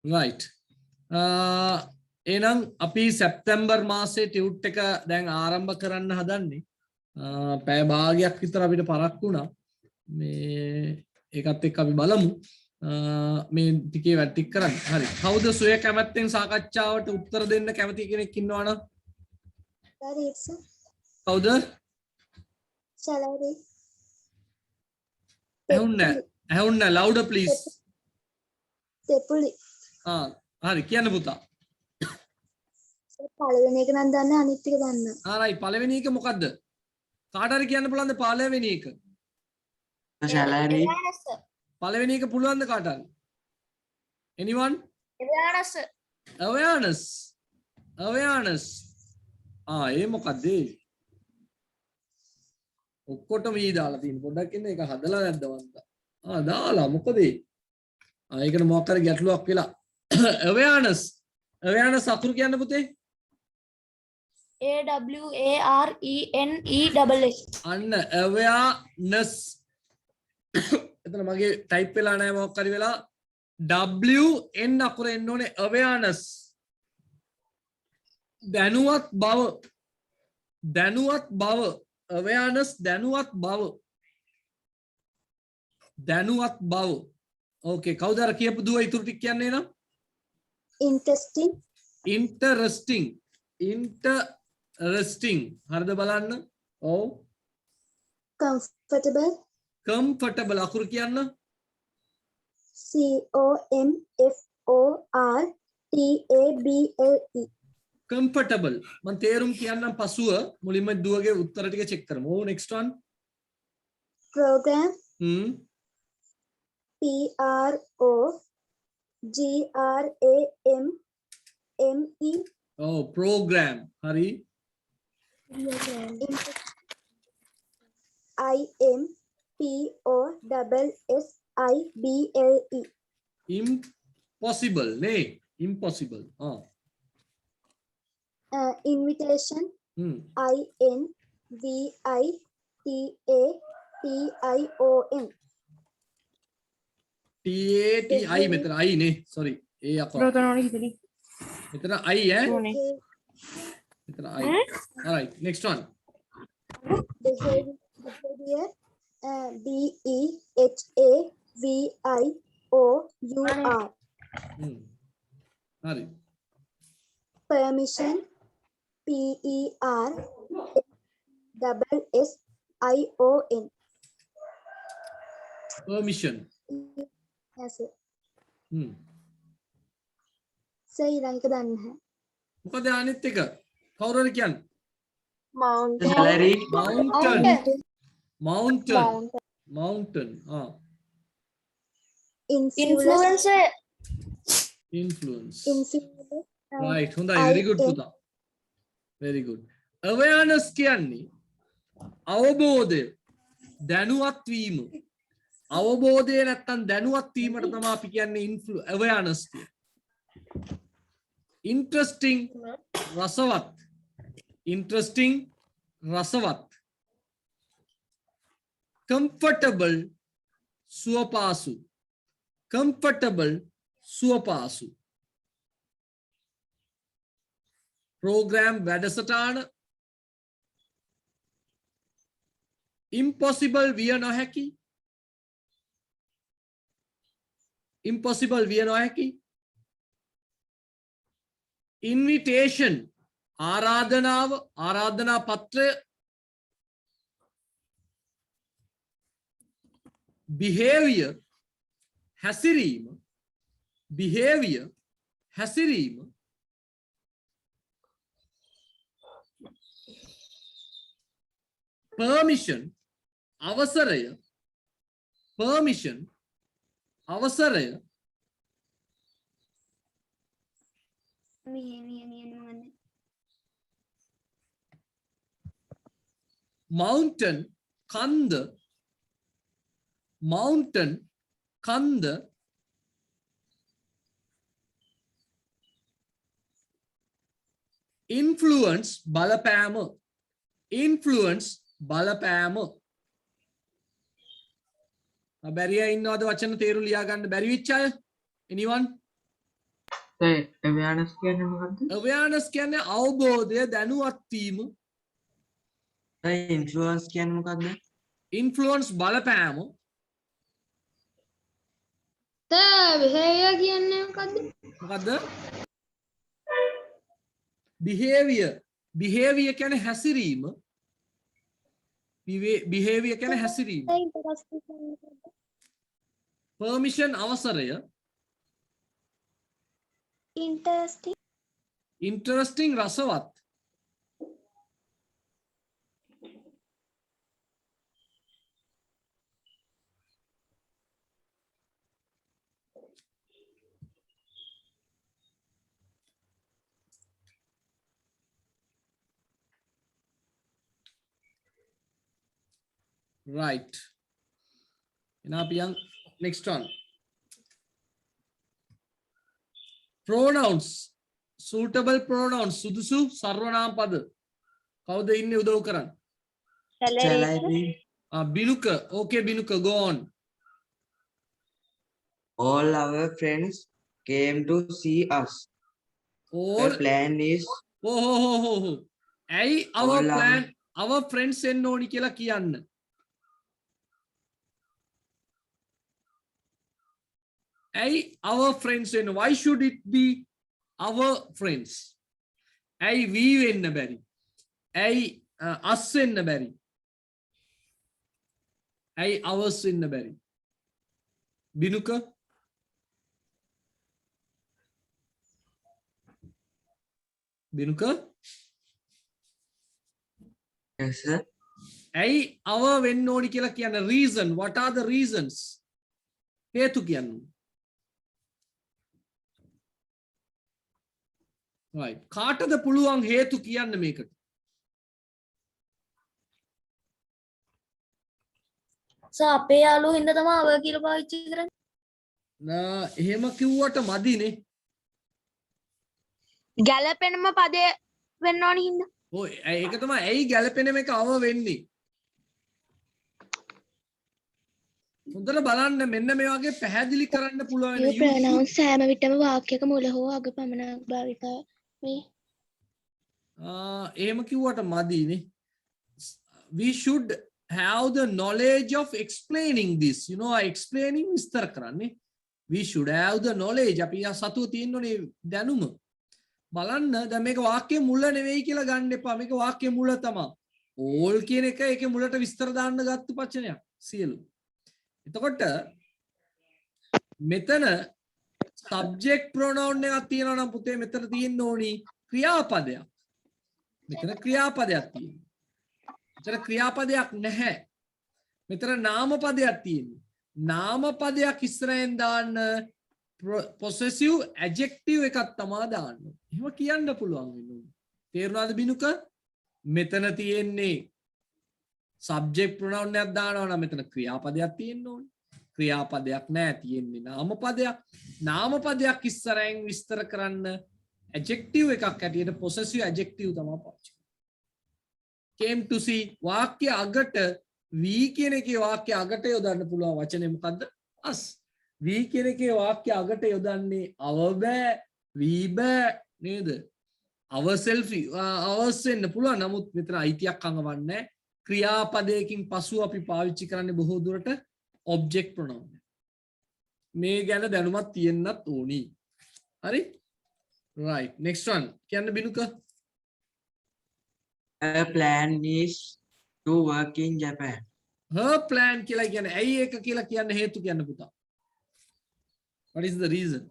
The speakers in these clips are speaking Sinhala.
right එහෙනම් අපි සැප්තැම්බර් මාසේ ටියුට් එක දැන් ආරම්භ කරන්න හදන්නේ පැය භාගයක් විතර අපිට පරක් වුණා මේ ඒකත් එක්ක අපි බලමු මේ ටිකේ වැඩ ටික කරන්න. හරි. කවුද සොය කැමැත්තෙන් සාකච්ඡාවට උත්තර දෙන්න කැමති කෙනෙක් ඉන්නවනම්? That is කවුද? shall I read? ඇහුන්නේ louder please. තෙපුලි. හරි කියන්න පුතා. පළවෙනි එක නම් දන්නේ අනිත් ටික දන්නා. right පළවෙනි එක මොකද්ද? කාට හරි කියන්න පුළුවන්ද පළවෙනි එක? shall I read? පළවෙනි එක පුළුවන්ද කාට හරි? anyone? awareness ඒ මොකද්ද? ඔක්කොටම ඊ දාලා තියෙන පොඩ්ඩක් ඉන්න ඒක හදලා නැද්ද වන්ද? දාලා මොකද ඒකට මොකක් හරි ගැටලුවක් වෙලා awareness අකුරු කියන්න පුතේ AWARENESS අන්න awareness එතන මගේ ටයිප් වෙලා නැහැ මොකක් හරි වෙලා WN අකුර එන්න ඕනේ awareness දැනුවත් බව awareness දැනුවත් බව ඕකේ කවුද අර කියපු දුව ඉතුරු ටික කියන්නේ නම් interesting හරිද බලන්න ඔව් comfortable අකුරු කියන්න COMFORTABLE comfortable මම තේරුම් කියන්නම් පසුව මුලින්ම දුවගේ උත්තර ටික චෙක් කරමු next one program PROGRAMME program hari IMPOSSIBLE impossible ne impossible invitation INVITATION මෙතන I නේ sorry ඒ අකුර මෙතන I මෙතන I alright next one behavior BEHAVIOUR hari permission PERSSION permission yes सही रंग का दान है මොකද අනිත් එක කවුරු හරි කියන්නේ shall I read? mountain influence right හොඳයි very good පුතා very good awareness කියන්නේ අවබෝධය දැනුවත් වීම අවබෝධය නැත්තම් දැනුවත් වීමට තමයි අපි කියන්නේ awareness කියන්නේ interesting රසවත් comfortable සුවපාසු program වැඩසටහන impossible විය නොහැකි invitation ආරාධනා පත්‍රය behavior හැසිරීම permission අවසරය mountain කන්ද influence බලපෑම බැරිය ඉන්නවද වචන තේරු ලියා ගන්න බැරි වෙච්ච අය anyone awareness කියන්නේ මොකක්ද? awareness කියන්නේ අවබෝධය, දැනුවත් වීම. influence කියන්නේ මොකක්ද? influence බලපෑම. behavior කියන්නේ මොකද්ද? මොකද්ද? behavior කියන්නේ හැසිරීම. behavior කියන්නේ හැසිරීම. interesting කියන්නේ මොකද්ද? permission අවසරය. interesting රසවත්. right. Now next one. pronouns. suitable pronouns. සුදුසු සර්වනාම පද. කවුද ඉන්නේ උදව් කරන්න? Shall I read? බිනුක. okay බිනුක, go on. All our friends came to see us. all The plan is oh ඇයි our all plan our friends එන්න ඕනි කියලා කියන්න? ඇයි our friends එන්න? why should it be our friends? ඇයි we වෙන්න බැරි? ඇයි us වෙන්න බැරි? ඇයි ours වෙන්න බැරි? බිනුක yes sir. ඇයි our වෙන්න ඕනි කියලා කියන්න? reason, what are the reasons? හේතු කියන්න. right. කාටද පුළුවන් හේතු කියන්න මේකට? අපේ යාළුවෝ හින්දා තමයි අව කියලා පාවිච්චි කරන්නේ. එහෙම කිව්වට මදිනේ. ගැළපෙනම පදේ වෙන්න ඕනි හින්දා. ඔය ඒක තමයි ඇයි ගැළපෙන මේක අව වෙන්නේ. හොඳට බලන්න මෙන්න මේ වගේ පැහැදිලි කරන්න පුළුවන් වෙන pronouns සෑම විටම වාක්‍යයක මුල හෝ අග පමණක් භාවිතා වේ. එහෙම කිව්වට මදිනේ. we should have the knowledge of explaining this. you know explaining විස්තර කරන්නේ. we should have the knowledge. අපි සතුව තියෙන්නේ දැනුම. බලන්න දැන් මේක වාක්‍යයේ මුල නෙවෙයි කියලා ගන්න එපා. මේක වාක්‍යයේ මුල තමයි. all කියන එක ඒකේ මුලට විස්තර දාන්න ගත්ත වචනයක්. සියලු. එතකොට මෙතන subject pronoun එකක් තියෙනවා නම් පුතේ මෙතන තියෙන්න ඕනි ක්‍රියාපදයක්. මෙතන ක්‍රියාපදයක් තියෙනවා. මෙතන ක්‍රියාපදයක් නැහැ. මෙතන නාමපදයක් තියෙනවා. නාමපදයක් ඉස්සරහෙන් දාන්න possessive adjective එකක් තමයි දාන්න. එහෙම කියන්න පුළුවන් වෙනවා. තේරුණාද බිනුක? මෙතන තියෙන්නේ subject pronoun එකක් දානවා නම් මෙතන ක්‍රියාපදයක් තියෙන්න ඕනේ. ක්‍රියාපදයක් නැහැ, තියෙන්නේ නාමපදයක්. නාමපදයක් ඉස්සරහින් විස්තර කරන්න adjective එකක් ඇටියට possessive adjective තමයි පාවිච්චි කරන්නේ. came to see වාක්‍ය අගට we කියන එකේ වාක්‍ය අගට යොදන්න පුළුවන් වචනේ මොකද්ද? us. we කියන එකේ වාක්‍ය අගට යොදන්නේ our බෑ, we බෑ නේද? ourself ours වෙන්න පුළුවන්. නමුත් මෙතන අයිතියක් අඟවන්නේ නැහැ. ක්‍රියාපදයකින් පසු අපි පාවිච්චි කරන්නේ බොහෝ දුරට object pronoun. මේ ගැන දැනුමක් තියෙන්නත් ඕනි. හරි? right. next one. කියන්න බිනුක. Her plan is to work in Japan. her plan කියලා කියන්නේ ඇයි ඒක කියලා කියන්න හේතු කියන්න පුතා. what is the reason?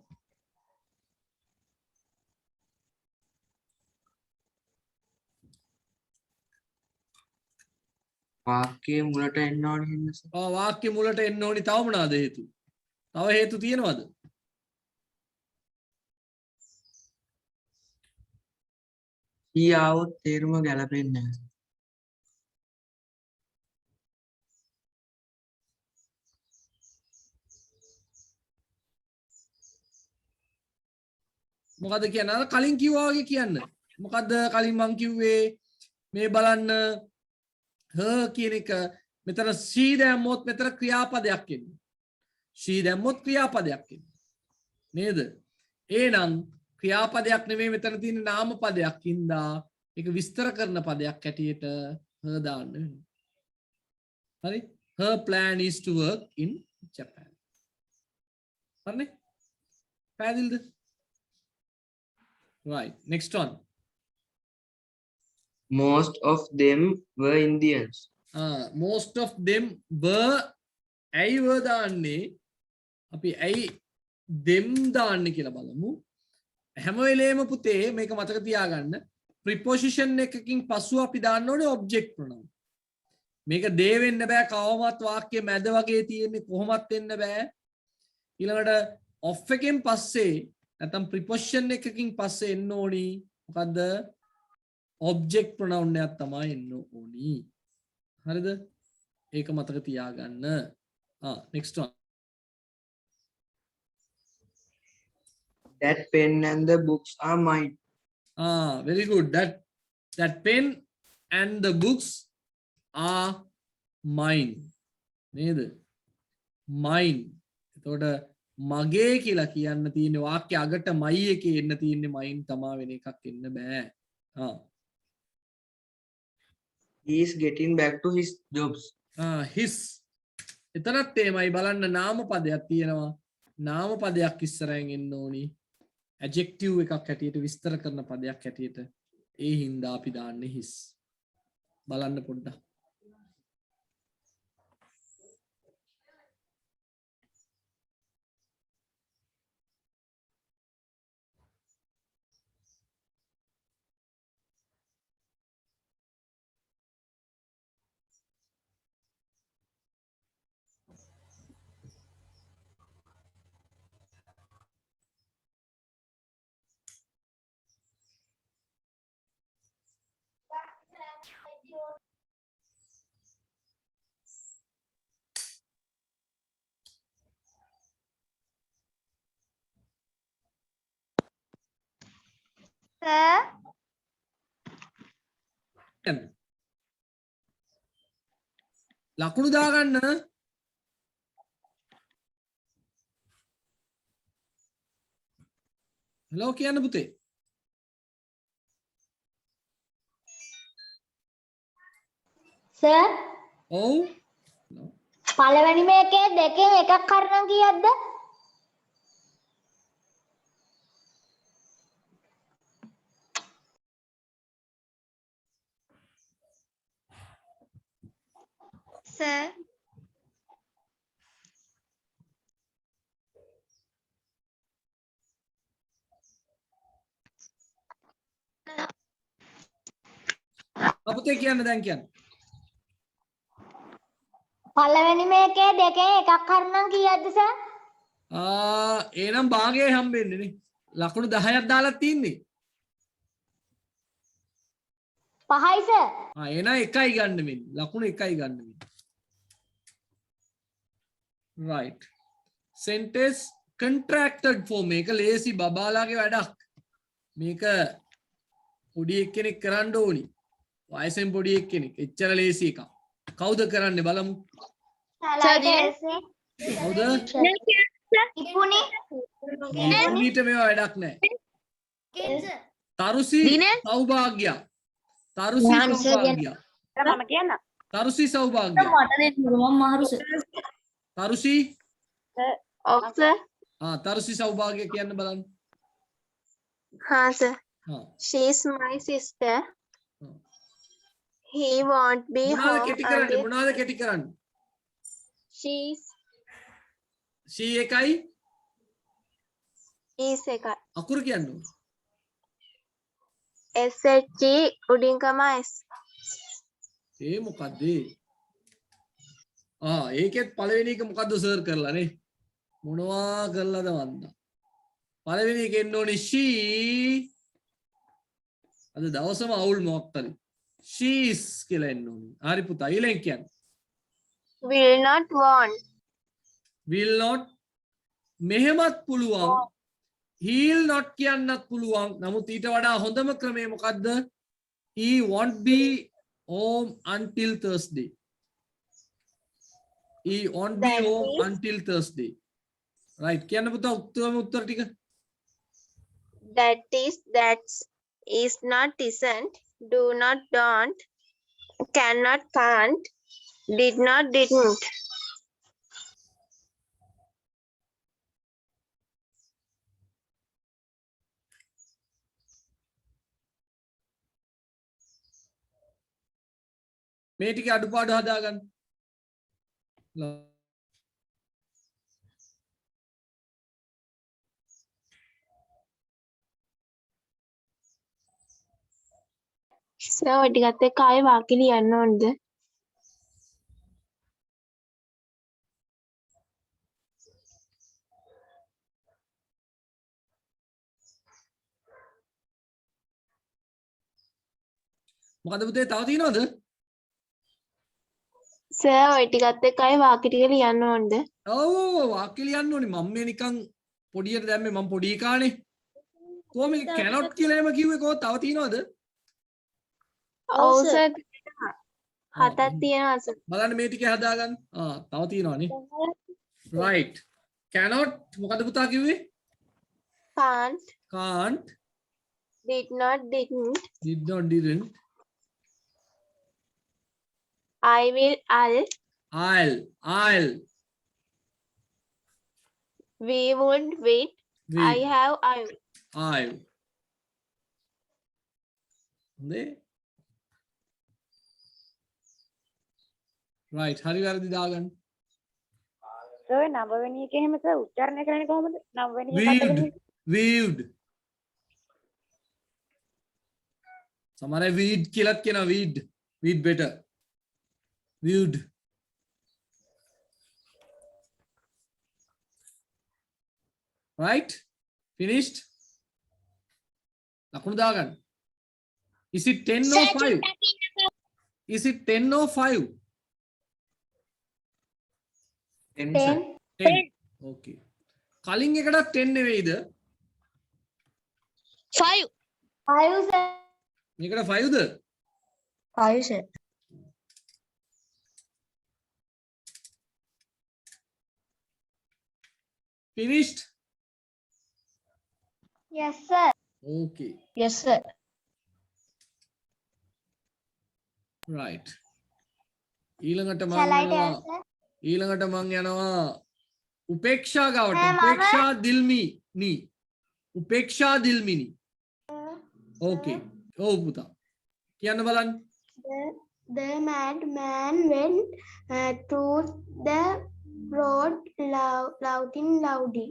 වාක්‍යයේ මුලට එන්න ඕනේ හින්දා sir. වාක්‍ය මුලට එන්න ඕනි තව මොනවාද හේතු? තව හේතු තියෙනවද? ඊයවොත් තේරුම ගැලපෙන්නේ නැහැ. මොකද කියන්න? අර කලින් කිව්වා වගේ කියන්න. මොකද්ද කලින් මං කිව්වේ? මේ බලන්න her කියන එක මෙතන she දැම්මොත් මෙතන ක්‍රියාපදයක් එන්නේ. she දැම්මොත් ක්‍රියාපදයක් එන්නේ. නේද? එහෙනම් ක්‍රියාපදයක් නෙමෙයි මෙතන තියෙන නාම පදයක් හින්දා ඒක විස්තර කරන පදයක් ඇටියට her දාන්න වෙනවා. හරි? Her plan is to work in Japan. හරිනේ? පැහැදිලිද? Right. Next one. Most of them were Indians. Most of them were ඇයි were දාන්නේ? අපි ඇයි them දාන්නේ කියලා බලමු. හැම වෙලේම පුතේ මේක මතක තියාගන්න preposition එකකින් පස්සුව අපි දාන්න ඕනේ object pronoun. මේක they වෙන්න බෑ කවමත් වාක්‍ය මැද වගේ තියෙන්නේ කොහොමත් වෙන්න බෑ. ඊළඟට of එකෙන් පස්සේ නැත්නම් preposition එකකින් පස්සේ එන්න ඕනි මොකද්ද? object pronoun එකක් තමයි එන්න ඕනි. හරිද? ඒක මතක තියාගන්න. Next one. That pen and the books are mine. Very good. That pen and the books are mine. නේද? mine. එතකොට මගේ කියලා කියන්න තියෙන වාක්‍ය අගට my එකේ එන්න තියෙන්නේ mine තමා වෙන එකක් එන්න බෑ. He is getting back to his jobs. his. එතනත් එමයයි බලන්න නාම පදයක් තියෙනවා. නාම පදයක් ඉස්සරහින් එන්න ඕනි. adjective එකක් හැටියට විස්තර කරන පදයක් හැටියට ඒ හින්දා අපි දාන්නේ his. බලන්න පොඩ්ඩක්. ලකුණු දාගන්න. hello කියන්න පුතේ. සර් ඔව්. පළවෙනි මේකේ දෙකෙන් එකක් හරිනම් කීයක්ද? sir අපතේ කියන්න දැන් කියන්න. පළවෙනි මේකේ දෙකෙන් එකක් හරිනම් කීයක්ද සර්? එහෙනම් භාගය හම්බෙන්නේ නේ. ලකුණු 10ක් දාලා තින්නේ. 5යි සර්. එහෙනම් එකයි ගන්න වෙන්නේ. ලකුණු එකයි ගන්න වෙන්නේ. right. sentence contracted form මේක ලේසි බබාලාගේ වැඩක්. මේක පොඩි එක්කෙනෙක් කරන්න ඕනි. වයසෙන් පොඩි එක්කෙනෙක්. එච්චර ලේසි එකක්. කවුද කරන්නේ බලමු. කවුද? ඉපුනි. ඊට මේවා වැඩක් නැහැ. තරුසි සෞභාග්‍ය. තරුසි සෞභාග්‍ය. මම කියන්න. තරුසි සෞභාග්‍ය. මට දෙන්න මම මහරුස. තරුසි ඔව් sir තරුසි සෞභාග්‍ය කියන්න බලන්න. ha sir හා. she is my sister he won't be මොනවාද home කෙටි කරන්නේ? until මොනවාද කෙටි කරන්නේ? she's she එකයි is එකයි අකුරු කියන්නේ. SH උඩින් කම S ඒ මොකද්ද? ඒකෙත් පළවෙනි එක මොකද්ද සර් කරලා නේ? මොනවා කරලාද වන්දා? පළවෙනි එක එන්න ඕනේ she. අද දවසම අවුල් මොකක් හරි. she is කියලා එන්න ඕනේ. හරි පුතා ඊළඟ කියන්නේ. will not want will not මෙහෙමත් පුළුවන්. he'll not කියන්නත් පුළුවන්. නමුත් ඊට වඩා හොඳම ක්‍රමය මොකද්ද? he won't be home until Thursday. he won't be home until Thursday. right කියන්න පුතා උත්තර ටික. that is, that's, is not, isn't, do not, don't, cannot, can't, did not, didn't. මේ ටික අඩුපාඩු හදාගන්න. සර් ඔය ටිකත් එක්ක ආයෙ වාක්‍ය ලියන්න ඕනද? මොකද පුතේ තව තියෙනවද? සර් ඔය ටිකත් එක්ක ආයෙ වාක්‍ය ටික ලියන්න ඕනද? ඔව් වාක්‍ය ලියන්න ඕනේ. මම මේ නිකන් පොඩියට දැම්මේ මම පොඩි කානේ. කොහොම මේක cannot කියලා එම කිව්වේ කොහොමද? තව තියෙනවද? ඔව් සර්. හතක් තියෙනවා සර්. බලන්න මේ ටික හදාගන්න. තව තියෙනවනේ. right. cannot මොකද පුතා කිව්වේ? can't, can't, did not, didn't, did not, didn't, I will, I'll, we would, with, will, I have, I will. I'll. හොඳේ. right. හරි වැරදි දාගන්න. සර් නවවෙනි එක එහෙම සර් උච්චාරණය කරන්නේ කොහොමද? නවවෙනි එක weaved, හතරවෙනි එක. weaved. සමහර අය weed කියලාත් කියනවා weed. weed better. weaved. right? finished? ලකුණු දාගන්න. is it 10 or 5? is it 10 or 5? 10 sir. 10. okay. කලින් එකටත් 10 නෙවෙයිද? 5. 5 sir. මේකට 5ද? 5 sir. finished? Yes sir. okay. Yes sir. right. ඊළඟට මම Shall I යනවා tell sir? ඊළඟට මම යනවා උපේක්ෂා ගාවට. මම- උපේක්ෂා දිල්මිනි. උපේක්ෂා දිල්මිනි. okay. ඔව් පුතා. කියන්න බලන්න. The madman went through the road shouting loudly.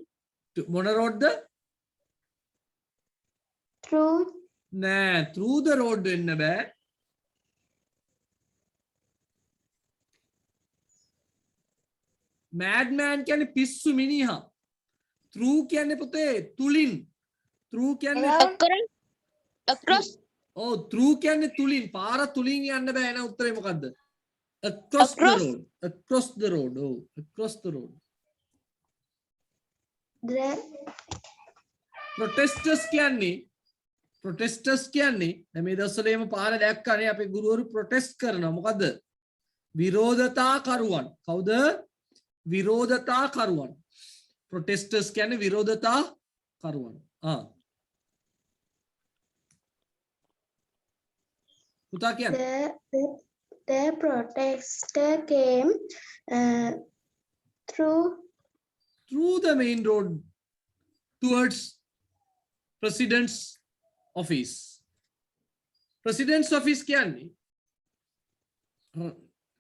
මොන රෝඩ්ද? Through නෑ through the road වෙන්න බෑ. madman කියන්නේ පිස්සු මිනිහා. through කියන්නේ පුතේ තුලින්. through කියන්නේ across ඔව් through කියන්නේ තුලින්. පාර තුලින් යන්න බෑ. එන උත්තරේ මොකද්ද? across the Across. road. across the road. ඔව් across the road. the protesters කියන්නේ දැන් මේ දවස්වල එහෙම පාර දැක්කනේ අපේ ගුරුවරු ප්‍රොටෙස්ට් කරනවා. මොකද්ද? විරෝධතාකරුවන්. කවුද? විරෝධතාකරුවන්. protesters කියන්නේ විරෝධතාකරුවන්. පුතා කියන්නේ the protester came through the main road towards president's office. president's office කියන්නේ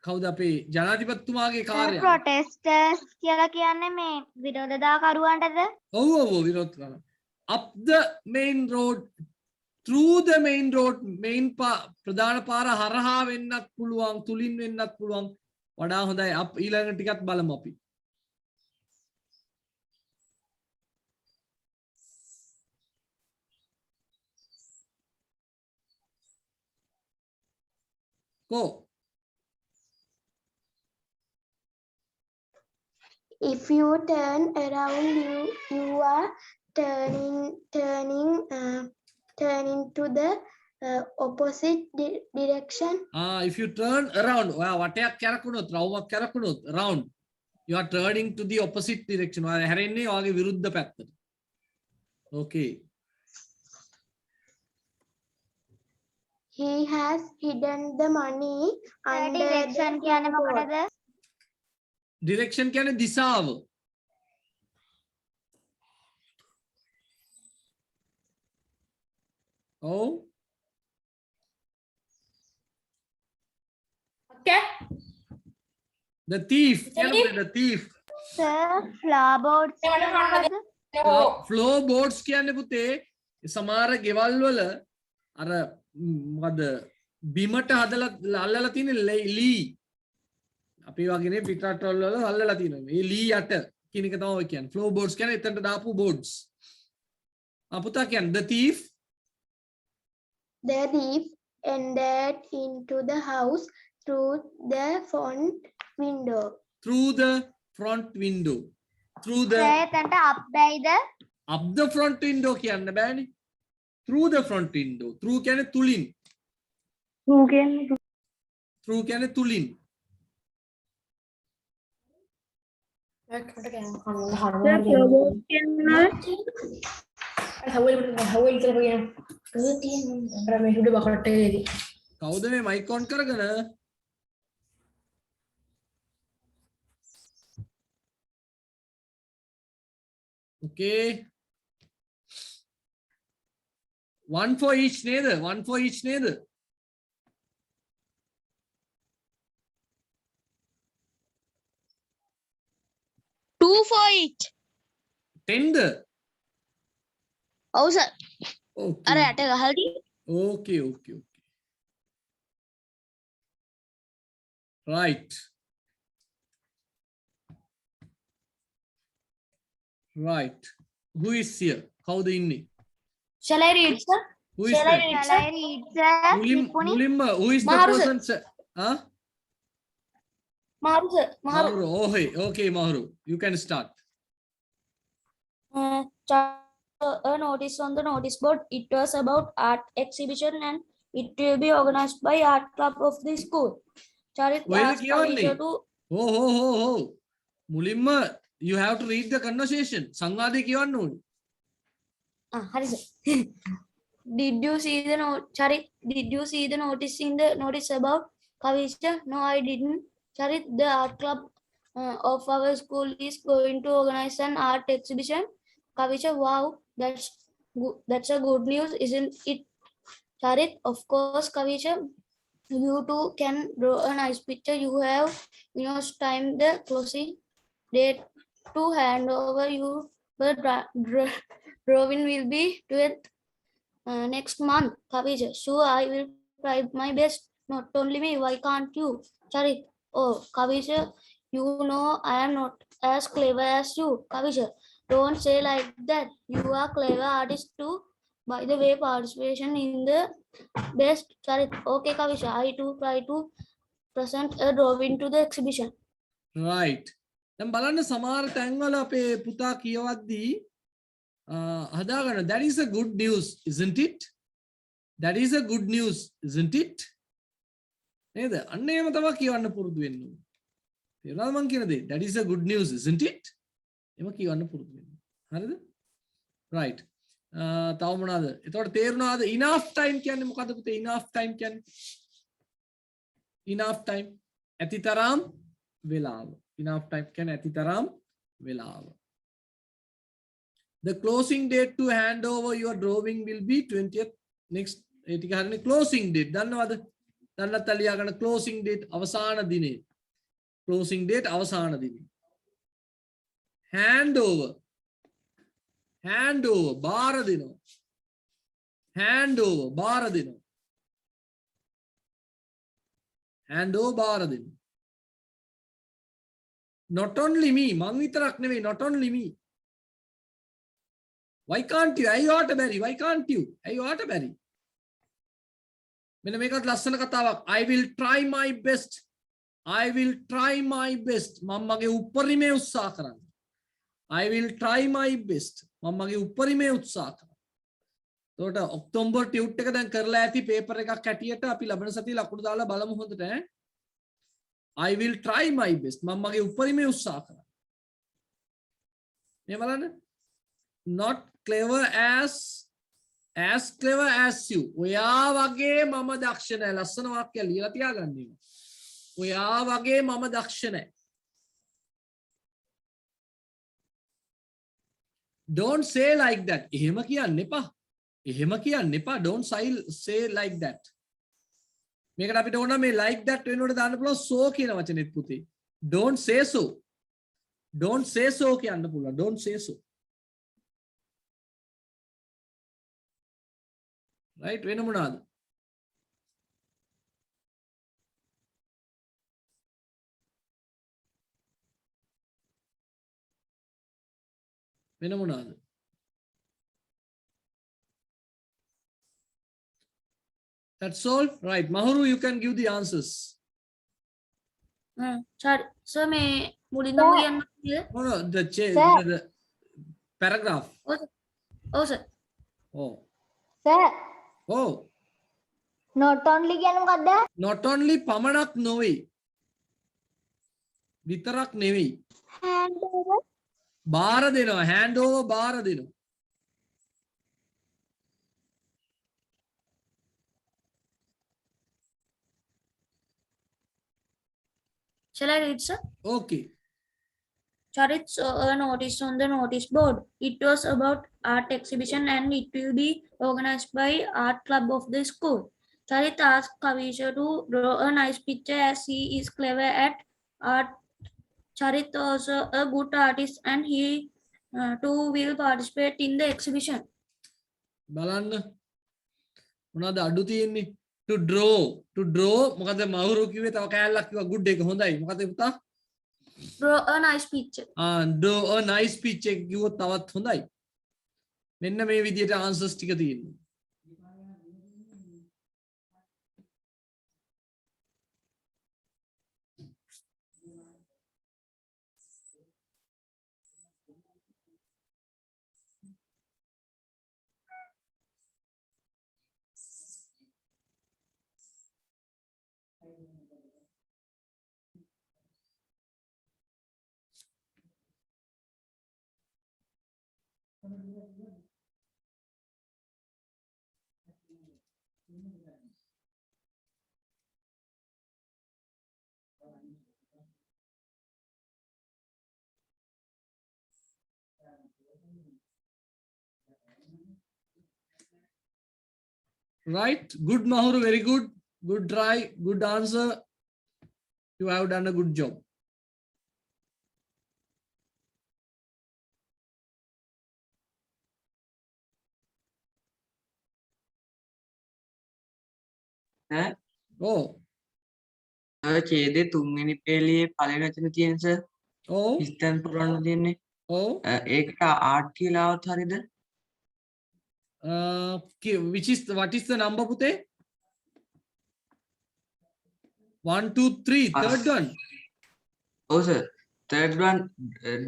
කවුද අපේ ජනාධිපතිතුමාගේ කාර්යාලය. protesters කියලා කියන්නේ මේ විරෝධතාකරුවන්ටද? ඔව් විරෝධ කරනවා. up the main road, through the main road, ප්‍රධාන පාර හරහා වෙන්නත් පුළුවන්, තුලින් වෙන්නත් පුළුවන්. වඩා හොඳයි. ඊළඟ ටිකත් බලමු අපි. Go. if you turn around you are turning to the opposite direction. If you turn around, වටයක් කරකුණොත්, රවුමක් කරකුණොත්, around, you are turning to the opposite direction. හැරෙන්නේ ඔයාගේ විරුද්ධ පැත්තට. okay. he has hidden the money under direction the කියන්නේ floorboard. මොකටද? ඩිරෙක්ෂන් කියන්නේ දිශාව. ඔව්. Okay. The thief කියන්නේ මොකද? The thief. සර් ෆ්ලාබෝඩ්ස් මොකද්ද? ෆ්ලෝබෝඩ්ස් කියන්නේ පුතේ සමහර ගෙවල් වල අර මොකද බිමට හදලා අල්ලලා තියෙන ලී අපි වගේනේ පිටරටවල වල අල්ලලා තියෙනවා. මේ ලී යට කියන එක තමයි ඔය කියන්නේ. ෆ්ලෝබෝඩ්ස් කියන්නේ එතනට දාපු බෝඩ්ස්. පුතා කියන්නේ the thief The thief entered into the house through the front window. through the front window. through the sir එතනට up බැයිද? up the front window කියන්න බෑනේ. through the front window. through කියන්නේ තුලින්. through කියන්නේ තුලින්. කවුද මේ මයික් ඔන් කරගෙන? Okay. One for each නේද? One for each නේද? Two for each. 10ද? ඔව් සර්. Okay. අර යට ගහලා තියෙන්නේ. Okay, okay, okay. Right. Right. Who is here? කවුද ඉන්නේ? Shall I read, sir? Who is Shall I there? read, Shall sir? I read, sir? මුලින්ම who is the Maharu, sir. person? Sir? Huh? Maharu, sir. Maharu. Maharu. Oh, hey. Okay, Maharu. You can start. A notice on the notice board. It was about art exhibition and it will be organized by art club of the school. Charit Well, asked කියවන්නේ? Alicia to Oh. මුලින්ම you have to read the conversation. සංවාදේ කියවන්න ඕනේ. Hari sir. Did you see the note, Charit? Did you see the notice in the notice about Kavisha? No, I didn't. Charit, the art club of our school is going to organize an art exhibition. Kavisha, wow, that's a good news, isn't it? Charit, of course, Kavisha. You too can draw a nice picture. You have time the closing date to hand over you, but drawing will be 12th next month. Kavisha, sure, I will try my best. Not only me, why can't you? Charit, oh, Kavisha, you know I am not as clever as you. Kavisha, don't say like that. You are clever artist too. By the way, participation in the best. Charit, okay, Kavisha, I too try to present a drawing to the exhibition. Right. දැන් බලන්න සමහර තැන්වල අපේ පුතා කියවද්දී හදාගන්න that is a good news, isn't it? That is a good news, isn't it? නේද? අන්න එහෙම තමයි කියවන්න පුරුදු වෙන්න ඕනේ. තේරුණාද මං කියන දේ? That is a good news, isn't it? එහෙම කියවන්න පුරුදු වෙන්න. හරිද? Right. තව මොනවාද? එතකොට තේරුණාද? Enough time කියන්නේ මොකද්ද පුතේ? Enough time කියන්නේ enough time ඇතිතරම් වෙලාව. Enough time කියන්නේ ඇතිතරම් වෙලාව. The closing date to hand over your drawing will be 20th next ඒ ටික හරිනේ closing date දන්නවද? දන්නත් අලියා ගන්න closing date අවසාන දිනේ. Closing date අවසාන දිනේ. hand over බාර දෙනවා. hand over බාර දෙනවා. hand over බාර දෙනවා. not only me මං විතරක් නෙවෙයි not only me. why can't you? ඇයි ඔයාට බැරි? why can't you? ඇයි ඔයාට බැරි? මෙන්න මේකත් ලස්සන කතාවක්. I will try my best. I will try my best. මම මගේ උපරිමය උත්සාහ කරන්න. I will try my best. මම මගේ උපරිමය උත්සාහ කරන්න. එතකොට ඔක්තෝබර් ටියුට් එක දැන් කරලා ඇති පේපර් එකක් හැටියට අපි ලබන සතියේ ලකුණු දාලා බලමු හොඳට ඈ. I will try my best. මම මගේ උපරිමය උත්සාහ කරන්න. මේ බලන්න. Not clever as as clever as you. ඔයා වගේ මම දක්ෂ නැහැ. ලස්සන වාක්‍යයක් ලියලා තියාගන්න ඕනේ. ඔයා වගේ මම දක්ෂ නැහැ. Don't say like that. එහෙම කියන්න එපා. එහෙම කියන්න එපා. Don't say like that. මේකට අපිට ඕන මේ like that වෙනකොට දාන්න පුළුවන් so කියන වචනේත් පුතේ. Don't say so. Don't say so කියන්න පුළුවන්. Don't say so. Right? වෙන මොනවාද? වෙන මොනවාද? That's all? Right. Mahuru, you can give the answers. sorry sir මේ මුලින්ම කියන්න No, no, the paragraph. ඔව් sir Oh. Sir Oh. not only කියන්නේ මොකද්ද? Not only පමණක් නොවේ. විතරක් නෙවෙයි. hand over බාර දෙනවා. hand over බාර දෙනවා. shall I read sir Okay. Charit saw a notice on the notice board. It was about art exhibition and it will be organized by art club of the school. Charit asked Kavisha to draw a nice picture as he is clever at art. Charit also a good artist and he too will participate in the exhibition. බලන්න. මොනවද අඩු තියෙන්නේ? To draw. මොකද මහුරු කිව්වේ තව කෑල්ලක් කිව්වා good එක හොඳයි. මොකද පුතා? Draw a nice picture. draw a nice picture එක කිව්වොත් තවත් හොඳයි. මෙන්න මේ විදිහට answers ටික තියෙනවා. Right? Good, Mahuru. Very good. Good try. Good answer. You have done a good job. ඈ Oh. ඡේදයේ තුන්වෙනි පෙළියේ පළවෙනි වචනේ තියෙන සර් Oh. ඉස්තන් පුරන්න තියෙන්නේ. Oh. ඒකට ආර්ට් කියලා આવත් හරියද? What is the number, Pute? 1, 2, 3. Third one. ඔව් සර්. third one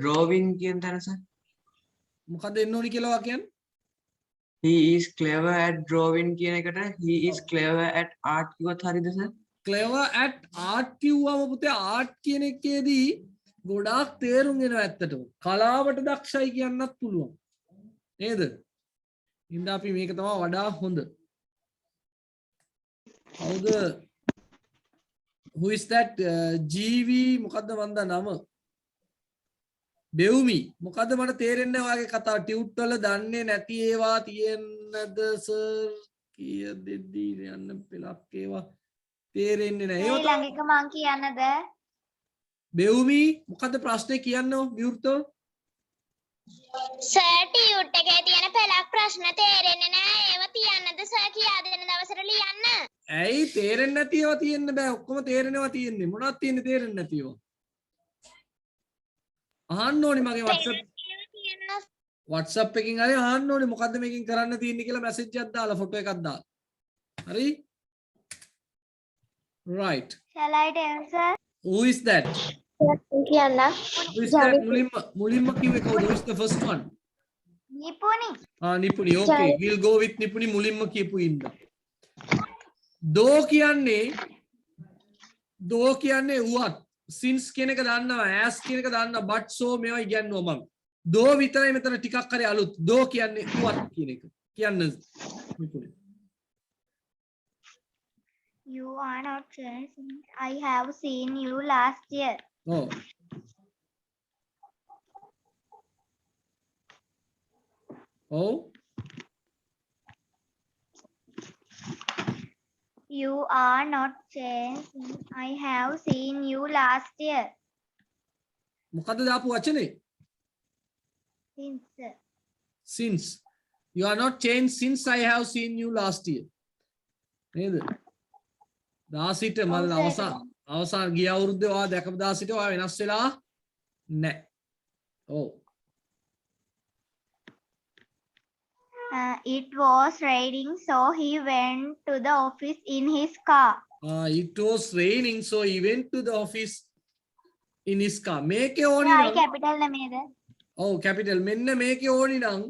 drawing කියන තැන සර්. මොකද එන්න ඕනි කියලා වාක්‍යයන්? he is clever at drawing කියන එකට he is clever at art කිව්වත් හරියද සර්? Clever at art කිව්වම පුතේ art කියන එකේදී ගොඩාක් තේරුම් එනවා ඇත්තටම. කලාවට දක්ෂයි කියන්නත් පුළුවන්. නේද? ඉතින් අපි මේක තමයි වඩා හොඳ. කවුද? Who is that? GV මොකද්ද මන්ද නම? බෙවුමි. මොකද්ද මට තේරෙන්නේ ඔයාගේ කතාව ටියුට් වල දන්නේ නැති ඒවා තියෙන්නද සර්? කීය දෙද්දී යන්න පෙලක් ඒවා තේරෙන්නේ නැහැ. ඒවා ඊළඟ එක මං කියන්නද? බෙවුමි මොකද්ද ප්‍රශ්නේ කියන්නෝ විවෘතව? සර් ටියුට් එකේ තියෙන පළක් ප්‍රශ්න තේරෙන්නේ නැහැ. ඒව තියන්නද සර් කියා දෙන දවසට ලියන්න. ඇයි තේරෙන්නේ නැති ඒවා තියෙන්න බෑ. ඔක්කොම තේරෙනවා තියෙන්නේ. මොනවද තියෙන්නේ තේරෙන්නේ නැති ඒවා? අහන්න ඕනේ මගේ WhatsApp එකකින් හරි අහන්න ඕනේ මොකද්ද මේකෙන් කරන්න තියෙන්නේ කියලා මැසේජ් එකක් දාලා ෆොටෝ එකක් දාලා. හරි? Right. Shall I answer? Who is that? කියන්න. Who is that? මුලින්ම කිව්වේ කවුද? Who is the first one? නිපුණි. Nipuni. Okay. We'll go with Nipuni මුලින්ම කියපු ඉන්න. දෝ කියන්නේ what? Since කියන එක දන්නවා, as කියන එක දන්නවා, but so මේවා ඉගෙනනවා මම. දෝ විතරයි මෙතන ටිකක් හරි අලුත්. දෝ කියන්නේ what කියන එක. කියන්න නිපුණි. You are not changing. I have seen you last year. ඔව්. ඔව්. You are not changing. I have seen you last year. මොකද්ද දාපු වචනේ? Since. Since. You are not changed since I have seen you last year. නේද? දාසිට මම අවසාන ගිය අවුරුද්දේ ඔයා දැකපු දාසිට ඔයා වෙනස් වෙලා නැහැ. ඔව්. It was raining, so he went to the office in his car. It was raining so he went to the office in his car. මේකේ ඕනි I නම් capital නෙමේද? ඔව් කැපිටල් මෙන්න මේකේ ඕනි නම්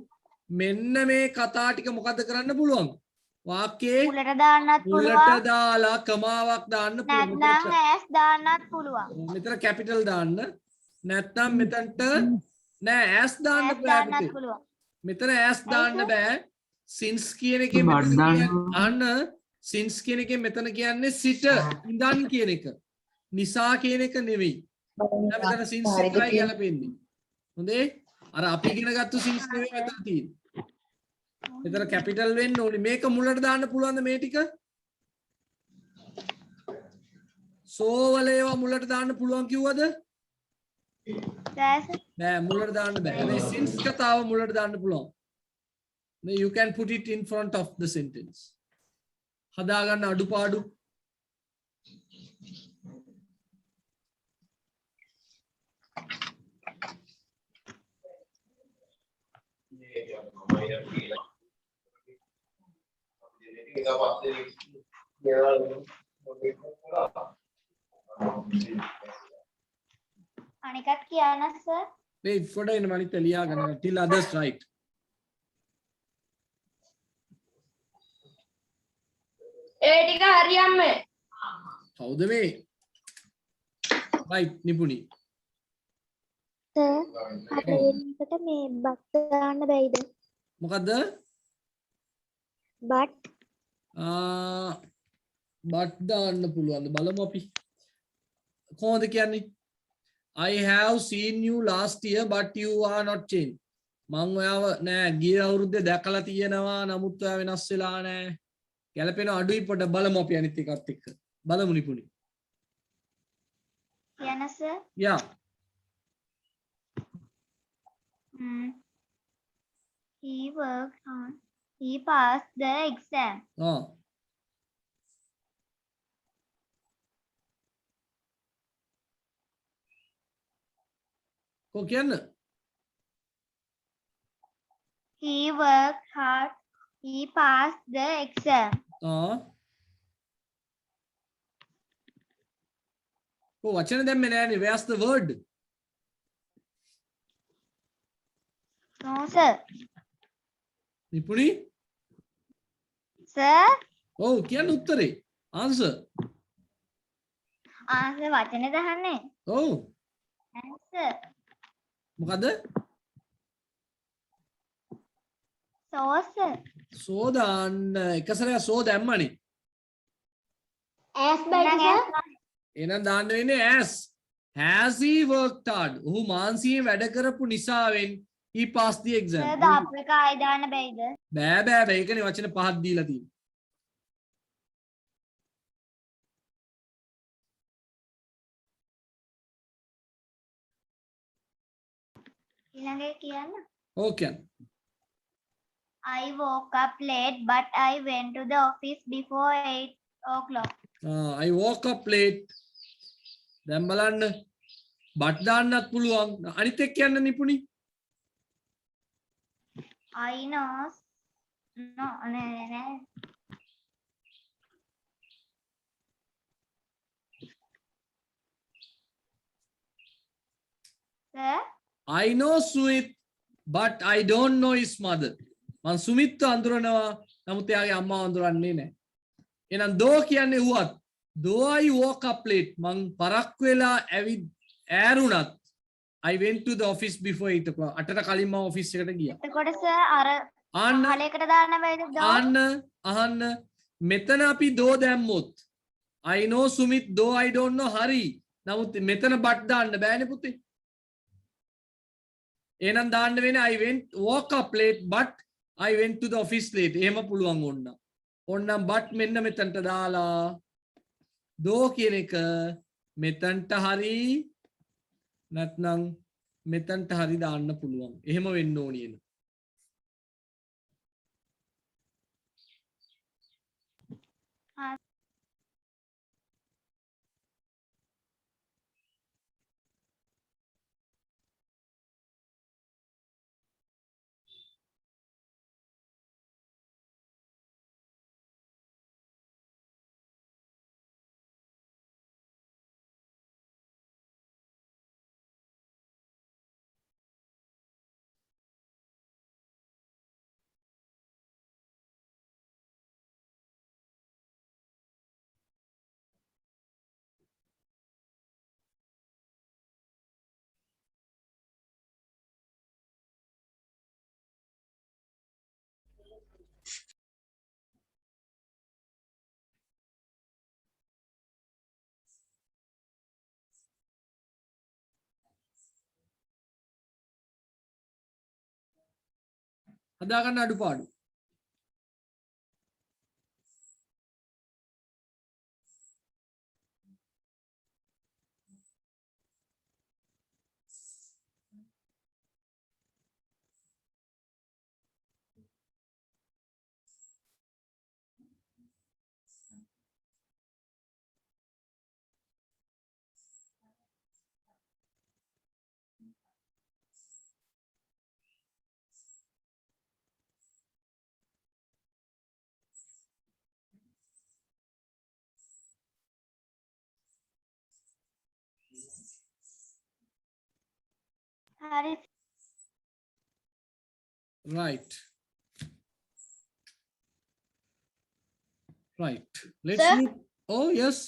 මෙන්න මේ කතා ටික මොකද කරන්න පුළුවන්? වාක්‍යයේ මුලට දාන්නත් මුලට පුළුවන්. දාලා කමාවක් දාන්න පුළුවන්. නැත්නම් ඇස් දාන්නත් පුළුවන්. මෙතන කැපිටල් දාන්න. නැත්නම් මෙතනට නෑ ඇස් දාන්න ඇස් බෑ. දාන්නත් පුළුවන්. මෙතන ඇස් දාන්න බෑ. since කියන එකේ බඩ් මෙතන දාන්න. අහන්න since කියන එකේ මෙතන කියන්නේ සිට ඉඳන් කියන එක. නිසා කියන එක නෙවෙයි. දැන් මෙතන since එකයි ගැලපෙන්නේ. හොඳේ? අර අපි ඉගෙන ගත්ත since නෙවෙයි මෙතන තියෙන්නේ. මෙතන කැපිටල් වෙන්න ඕනේ. මේක මුලට දාන්න පුළුවන්ද මේ ටික? සෝවල ඒවා මුලට දාන්න පුළුවන් කිව්වද? බෑ මුලට දාන්න බෑ. හැබැයි since කතාව මුලට දාන්න පුළුවන්. You can put it in front of the sentence. හදාගන්න අඩුපාඩු. අනිකත් කියන්න sir. Wait, photo in මනිත ලියාගන්න till others right. ඒ ටික හරියම්ම කවුද මේ? right නිපුණි. හරියට මේ බත් දාන්න බැයිද? මොකද්ද? බත් බට් දාන්න පුළුවන්ද බලමු අපි. කොහොමද කියන්නේ? I have seen you last year but you are not changed. මං ඔයාව නෑ ගිය අවුරුද්දේ දැකලා තියෙනවා නමුත් ඔයා වෙනස් වෙලා නෑ. ගැලපෙන අඩුයි පොඩ බලමු අපි අනිත් එකත් එක්ක. බලමු නිපුණි. කියන්න sir. Yeah. He worked on. He passed the exam. කො කියන්න? He worked hard. He passed the exam. කො වචන දැම්මේ නෑනේ. Where's the word? No sir. නිපුණි? Sir. ඔව් කියන්න උත්තරේ. answer. answer වචනේ දහන්නේ. ඔව්. answer. මොකද? so sir. සෝ දාන්න එක සැරයක් සෝ දැම්මනේ. as බයිද sir? එහෙනම් දාන්න වෙන්නේ as. Has he worked hard? ඔහු මාන්සියෙන් වැඩ කරපු නිසාවෙන් he passed the exam. sir දාපු එක ආයි දාන්න බැයිද? බෑ බෑ බෑ ඒකනේ වචන පහක් දීලා තියෙන්නේ. ඊළඟ එක කියන්න. ඕකේ. I woke up late but I went to the office before 8 o'clock. I woke up late. දැන් බලන්න බට් දාන්නත් පුළුවන්. අනිත් එක්ක කියන්න නිපුණි. I know. No, නෑ. Sir? I know Sumit but I don't know his mother. මං සුමිත් අඳුරනවා නමුත් එයාගේ අම්මාව අඳුරන්නේ නැහැ. එහෙනම් දෝ කියන්නේ වුවත් though I woke up late මං පරක් වෙලා ඈරුණත් I went to the office before 8 o'clock. 8ට කලින් මම ඔෆිස් එකට ගියා. එතකොට සර් අර අන්න පහලයකට දාන්න බැයිද දෝ? අහන්න මෙතන අපි දෝ දැම්මොත් I know Sumit though I don't know හරි. නමුත් මෙතන but දාන්න බෑනේ පුතේ. එහෙනම් දාන්න වෙන්නේ I went woke up late but I went to the office late. එහෙම පුළුවන් ඕන්න. ඕන්නම් but මෙන්න මෙතනට දාලා though කියන එක මෙතනට හරි නැත්නම් මෙතනට හරි දාන්න පුළුවන්. එහෙම වෙන්න ඕනේ නේ. හදාගන්න අඩුපාඩු. හරි. Right. Right. Let's Sir? move. Oh yes.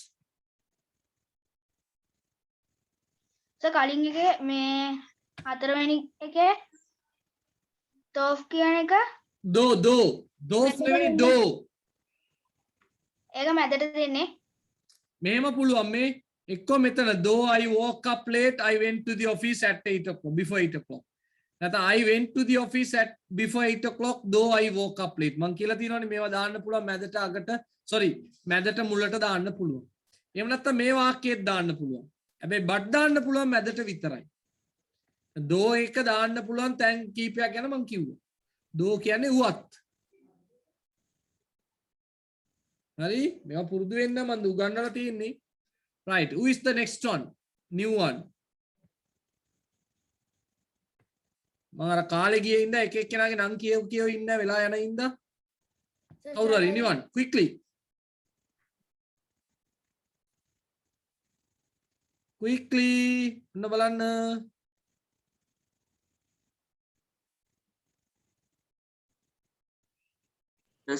කලින් එකේ මේ හතරවෙනි එකේ තෝෆ් කියන එක Do. නෙවෙයි do. ඒක මැදට දෙන්නේ. මෙහෙම පුළුවන් මේ එක්ක මෙතන though I woke up late I went to the office at 8 o'clock before 8 o'clock. නැත්නම් I went to the office at before 8 o'clock though I woke up late. මං කියලා තියෙනවානේ මේවා දාන්න පුළුවන් මැදට අගට මැදට මුලට දාන්න පුළුවන්. එහෙම නැත්නම් මේ වාක්‍යයක් දාන්න පුළුවන්. හැබැයි but දාන්න පුළුවන් මැදට විතරයි. though එක දාන්න පුළුවන් තැන් කීපයක් ගැන මං කිව්වා. though කියන්නේ උවත්. හරි මේවා පුරුදු වෙන්න මම උගන්වලා තියෙන්නේ. Right, who is the next one? New one. මම අර කාලේ ගියේ ඉඳ එක එක්කෙනාගේ නම් කියව ඉන්න වෙලා යන ඉඳ කවුරු හරි anyone quickly ඔන්න බලන්න.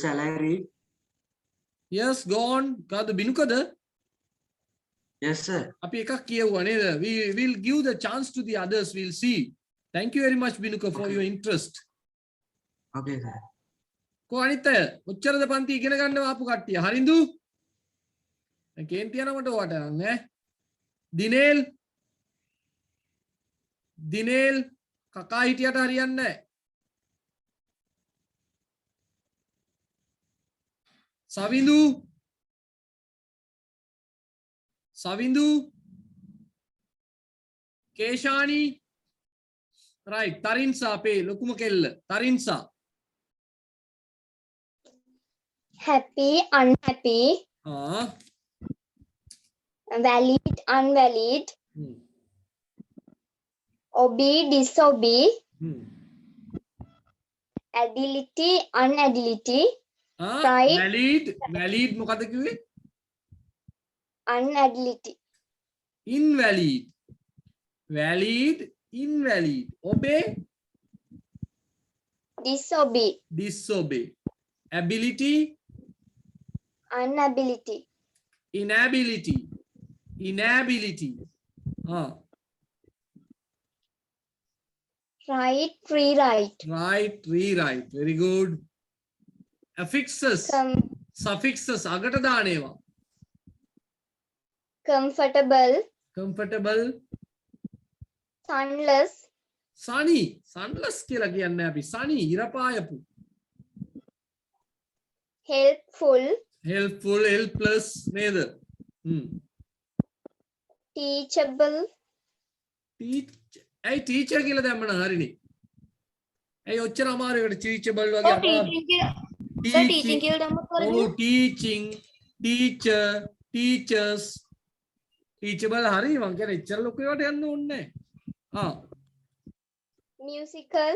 Shall I read? Yes, go on. කාද බිනුකද? Yes, sir. අපි එකක් කියවුවා නේද? We will give the chance to the others. We'll see. Thank you very much Binuka for your interest. Okay, sir. කො අනිත් අය ඔච්චරද පන්ති ඉගෙන ගන්නවා ආපු කට්ටිය. හරිඳු? දැන් කේන්ති යනවා මට ඔයාට ඈ. දිනේල් කකා හිටියට හරියන්නේ නැහැ. සවිඳු කේෂානි right තරින්සා අපේ ලොකුම කෙල්ල තරින්සා Happy, unhappy, valid, unvalid, obey, disobey, ability, unability, pride, valid මොකද කිව්වේ? unability, valid, invalid, obey, disobey, ability, unability, inability, Write, rewrite. Right, rewrite. Very good. Affixes, suffixes, අගට දාන ඒවා. Comfortable, Comfortable, sunless, sunny, sunless කියලා කියන්නේ අපි. sunny, ඉරපායපු. helpful, helpful, helpless නේද? teachable. ඇයි teacher කියලා දැම්මන හරිනේ. ඇයි ඔච්චර අමාරුවකට teachable වගේ teaching කියලා දැම්මොත් oh, teaching, teacher, teachers, teachable හරි මං කියන්නේ එච්චර ලොකු ඒවාට යන්න ඕනේ නැහැ. musical,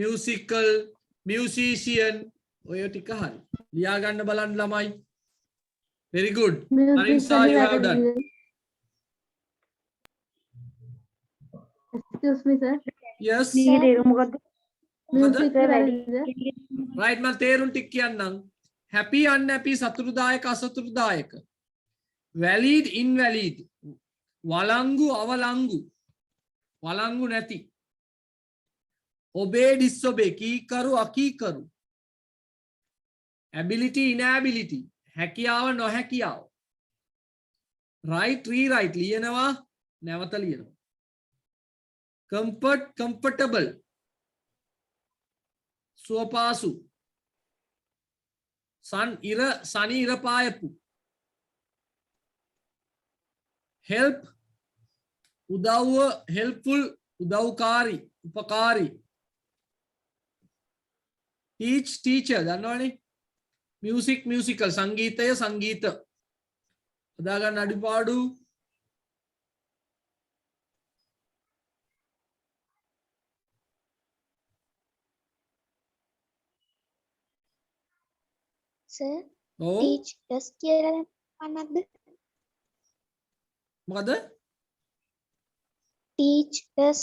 musical, musician ඔය ටික හරි. ලියා ගන්න බලන්න ළමයි. very good. Arinsa, you have done. Excuse me, sir. yes. මොකද්ද? Music right මම තේරුම් ටික කියන්නම්. happy, unhappy, සතුටුදායක, අසතුටුදායක. valid, invalid, වලංගු, අවලංගු, වලංගු නැති, obey, disobey, කීකරු, අකීකරු, ability, inability, හැකියාව, නොහැකියාව, right, rewrite, ලියනවා, නැවත ලියනවා, comfort, comfortable, සුවපාසු, සනි ඉරපායපු, help, උදව්ව, helpful, උදව්කාරී, උපකාරී, teach, teacher දන්නවනේ, music, musical, සංගීතය, සංගීත. හදාගන්න අඩිපාඩු. sir, ඔව් teach us කියලා මොනවද? මොකද? teach us,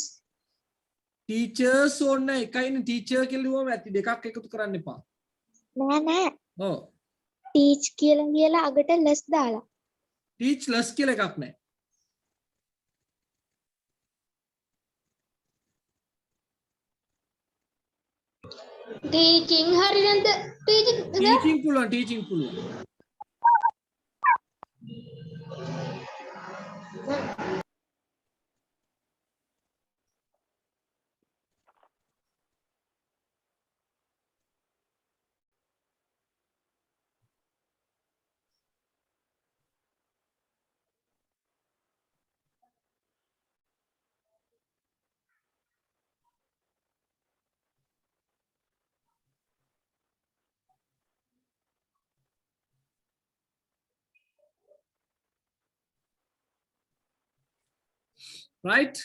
teachers ඕන්න එකයිනේ teacher කියලා ලියුවම ඇති දෙකක් එකතු කරන්න එපා. නෑ ඔව් teach කියලා අගට less දාලා. teach less කියලා එකක් නැහැ. teaching හරි නැද්ද? teaching පුළුවන් teaching පුළුවන්. right,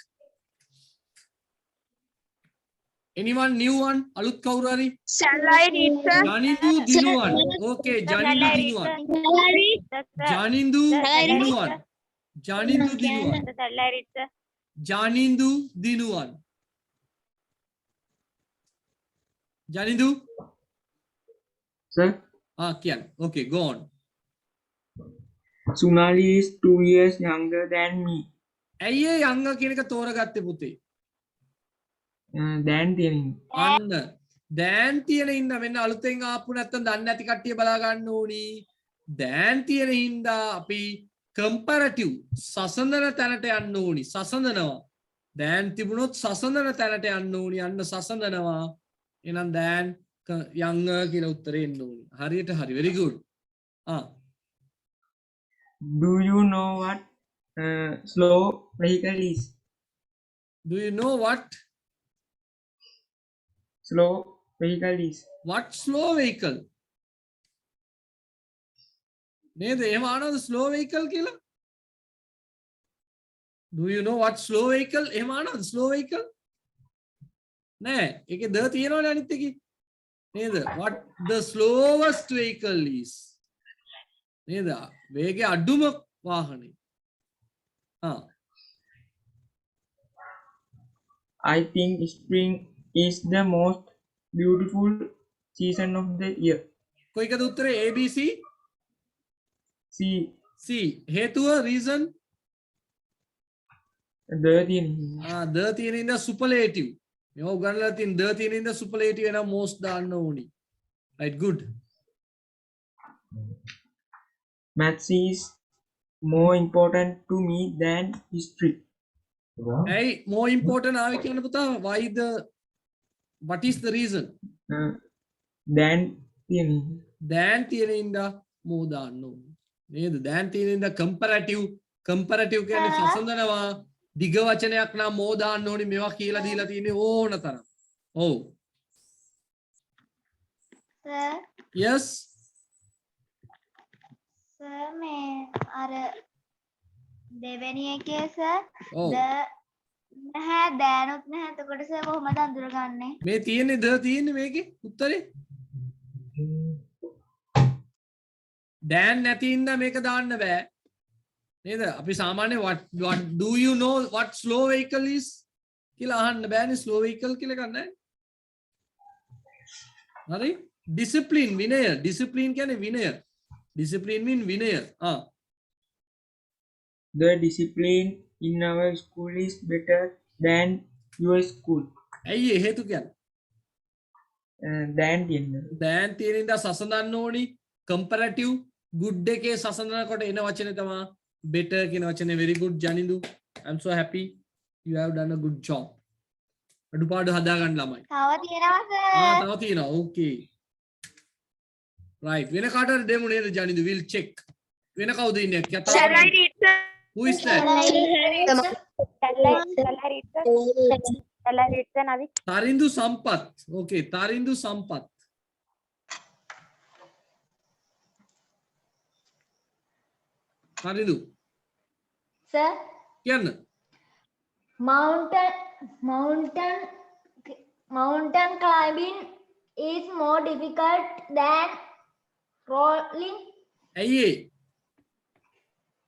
anyone new one? අලුත් කවුරු හරි? Shall I read, sir? ජනින්දු දිනුවන්. okay ජනින්දු දිනුවන්. ජනින්දු දිනුවන්. ජනින්දු දිනුවන්. ජනින්දු දිනුවන්. ජනින්දු Sir, කියන්න. okay go on. Sunali is 2 years younger than me. ඇයි ඒ යංග කියන එක තෝරගත්තේ පුතේ? Than තියෙන. අන්න දැන් තියෙන හින්දා මෙන්න අලුතෙන් ආපු නැත්තම් දන්නේ නැති කට්ටිය බලා ගන්න ඕනි. දැන් තියෙන හින්දා අපි කම්පැරටිව් සසඳන තැනට යන්න ඕනි. සසඳනවා. දැන් තිබුණොත් සසඳන තැනට යන්න ඕනි. අන්න සසඳනවා. එහෙනම් දැන් යංග කියලා උත්තරේ එන්න ඕනි. හරියට හරි. very good. Do you know what slow vehicle is? do you know what Slow vehicle is. what slow vehicle? නේද? එහෙම ආනවද slow vehicle කියලා? do you know what slow vehicle? එහෙම ආනවද slow vehicle? නෑ. ඒකේ ද තියෙනවනේ අනිත් එකේ. නේද? what the slowest vehicle is? නේද? වේගය අඩුම වාහනේ. I think spring is the most beautiful season of the year. කොයිකද උත්තරේ? ABC? C. C. හේතුව reason? The තියෙන. ද තියෙන ඉඳ superlative. මේ උගන්ලා තියෙන ද තියෙන ඉඳ සුපර්ලේටිව් වෙන most දාන්න ඕනි. right good. Maths is more important to me than history. hey more important ආවේ කියන පුතා why the what is the reason? Than theory. දැන් තියෙන ඉඳ more දාන්න ඕනි. නේද? දැන් තියෙන ඉඳ comparative කියන්නේ සසඳනවා දිග වචනයක් නම් more දාන්න ඕනි මේවා කියලා දීලා තියෙන්නේ ඕන තරම්. ඔව්. sir yes sir මේ අර දෙවෙනි එකේ sir ඔව්. නැහැ දැනුත් නැහැ එතකොට sir කොහොමද අඳුරගන්නේ? මේ තියෙන්නේ ද තියෙන්නේ මේකේ උත්තරේ දැන් නැති ඉඳ මේක දාන්න බෑ නේද අපි සාමාන්‍ය what do you know what slow vehicle is කියලා අහන්න බෑනේ slow vehicle කියලා එකක් නැහැ හරි discipline විනය discipline කියන්නේ විනය discipline mean විනය The discipline in our school is better than your school. ඇයි ඒ හේතු කියන්නේ Than theory. දැන් තියෙන ඉඳ සසඳන්න ඕනි comparative good එකේ සසඳනකොට එන වචනේ තමයි better කියන වචනේ very good ජනිඳු I'm so happy you have done a good job අඩුපාඩු හදා ගන්න ළමයි තව තියෙනවා sir තව තියෙනවා okay right වෙන කාටද දෙමු නේද ජනිඳු we'll check වෙන කවුද ඉන්නේ Shall I read, sir? who is that නවි තරින්දු සම්පත් okay තරින්දු සම්පත් තරින්දු Sir, කියන්න mountain climbing is more difficult than rolling. ඇයි ඒ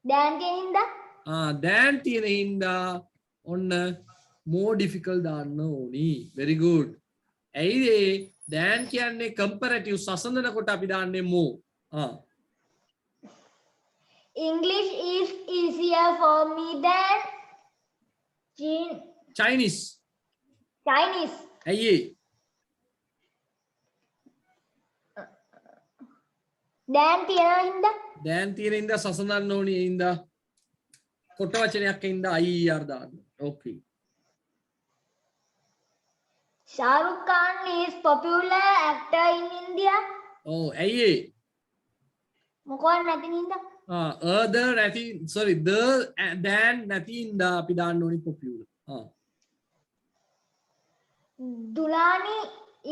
Dan kehinda? දැන් තියෙන හින්දා ඔන්න more difficult දාන්න ඕනි very good ඇයි ඒ දැන් කියන්නේ comparative සසඳනකොට අපි දාන්නේ more English is easier for me than Chinese Chinese. ඇයි ඒ Dan තියෙන හින්දා? දැන් තියෙන හින්දා සසඳන්න ඕනි ඒ හින්දා කොට වචනයක් හින්දා IER දාන්න okay Shah Rukh Khan is popular actor in India. ඇයි ඒ මොකවත් නැති හින්දා? the නැති sorry the දැන් නැති හින්දා අපි දාන්න ඕනි popular Dulani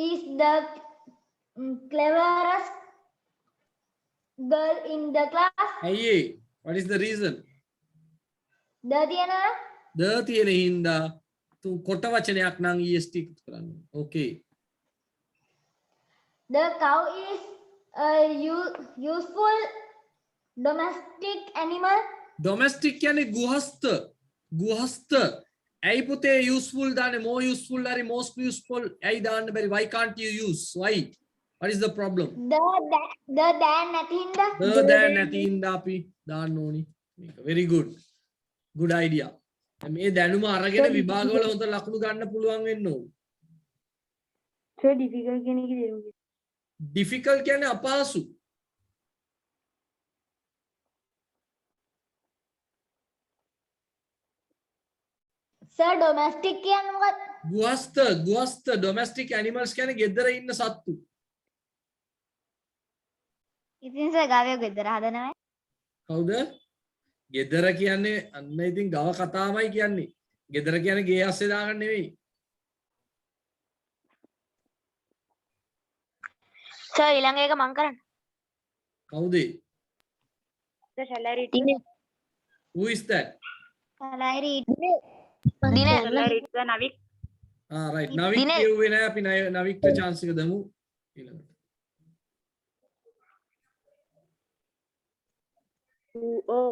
is the cleverest girl in the class. ඇයි ඒ what is the reason The තියෙනවා? the තියෙන හින්දා කොට වචනයක් නම් est එකතු කරන්න okay The cow is a useful domestic animal. domestic කියන්නේ ගෘහස්ත ඇයි පුතේ useful දාන්නේ more useful හරි most useful ඇයි දාන්න බැරි why can't you use why what is the problem The Dan නැති හින්දා? දැන් නැති හින්දා අපි දාන්න ඕනි මේක very good idea මේ දැනුම අරගෙන විභාගවල හොඳ ලකුණු ගන්න පුළුවන් වෙන්න ඕන සර් ඩිෆිකල්ට් කියන එකේ තේරුම difficult කියන්නේ අපහසු Sir domestic කියන්නේ මොකක්ද? ගෘහස්ත domestic animals කියන්නේ ගෙදර ඉන්න සත්තු ඉතින් sir ගාවේ ගෙදර හදනවා කවුද ගෙදර කියන්නේ අන්න ඉතින් ගව කතාවයි කියන්නේ ගෙදර කියන්නේ ගේ අස්සේ දාගන්න නෙවෙයි Sir, ඊළඟ එක මං කරන්න. කවුද sir shall I read who is that shall I read දින shall I read sir නවි right නවික් දිනේ. කියුවේ නෑ අපි නවික්ට chance එක දෙමු ඊළඟට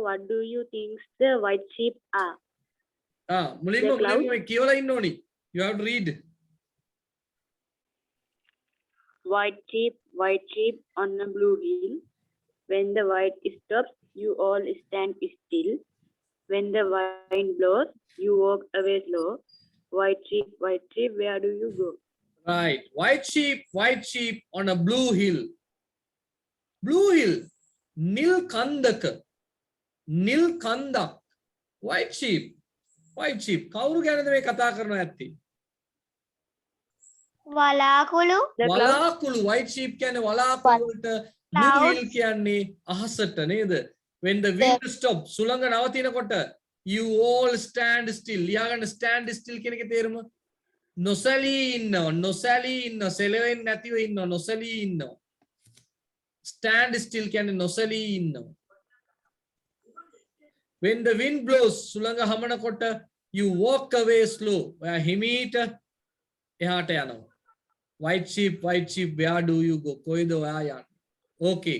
what do you think the white sheep are මුලින්ම කියවලා ඉන්න ඕනි you have to read white sheep on a blue hill. When the white stops, you all stand still. When the wind blows, you walk away slow. white sheep, where do you go? Right. White sheep on a blue hill. Blue hill. Nil kandak. Nil kandak. White sheep. White sheep. කවුරු ගැනද මේ කතා කරනවා ඇත්තේ? වලාකුළු. The cloud. වලාකුළු. White sheep කියන්නේ වලාකුළු වලට blue hill Clouds. කියන්නේ අහසට නේද? When the wind stops සුළඟ නවතිනකොට you all stand still. ලියාගන්න stand still කියන එකේ තේරුම නොසැලී ඉන්නවා. සෙලවෙන්නේ නැතිව ඉන්නවා. නොසැලී ඉන්නවා. stand still කියන්නේ නොසැලී ඉන්නවා. When the wind blows සුළඟ හමනකොට you walk away slow. ඔයා හිමීට එහාට යනවා. white sheep where do you go? කොයිද ඔයා යන්නේ? Okay.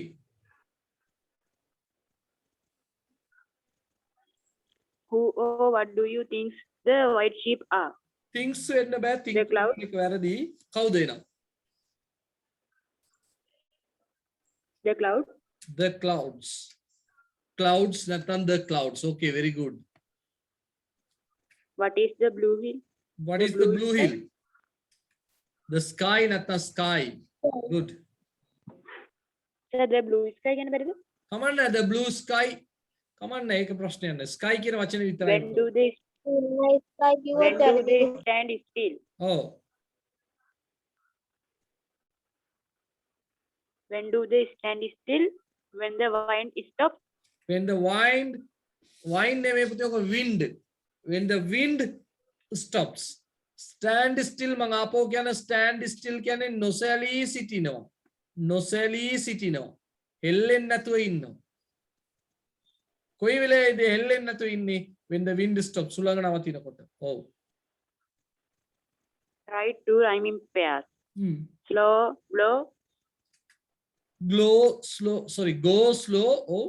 Who or what do you think the white sheep are? things වෙන්න බෑ. think The cloud. එක වැරදි. කවුද එනවා? The cloud. The clouds. Clouds නැත්නම් the clouds. Okay, very good. What is the blue hill? What The is the blue blue sky. hill? The sky නැත්නම් sky. Good. Sir, the blue sky ගැන බැරිද? කමන්න the blue sky. කමන්න ඒක ප්‍රශ්නයක් නෑ. sky කියන වචනේ විතරයි. When do they stand still? Oh, When do they stand still? When the wind stops. when the wind නෙමෙයි පුතේ ඔක wind. When the wind stops. Stand still මම ආපහු කියන stand still කියන්නේ නොසැලී සිටිනවා. නොසැලී සිටිනවා. හෙල්ලෙන්නේ නැතුව ඉන්නවා. කොයි වෙලේද හෙල්ලෙන්නේ නැතුව ඉන්නේ? When the wind stops සුළඟ නවතිනකොට. ඔව්. Try to rhyme in pairs. Hmm. Slow, blow. Go slow. Oh,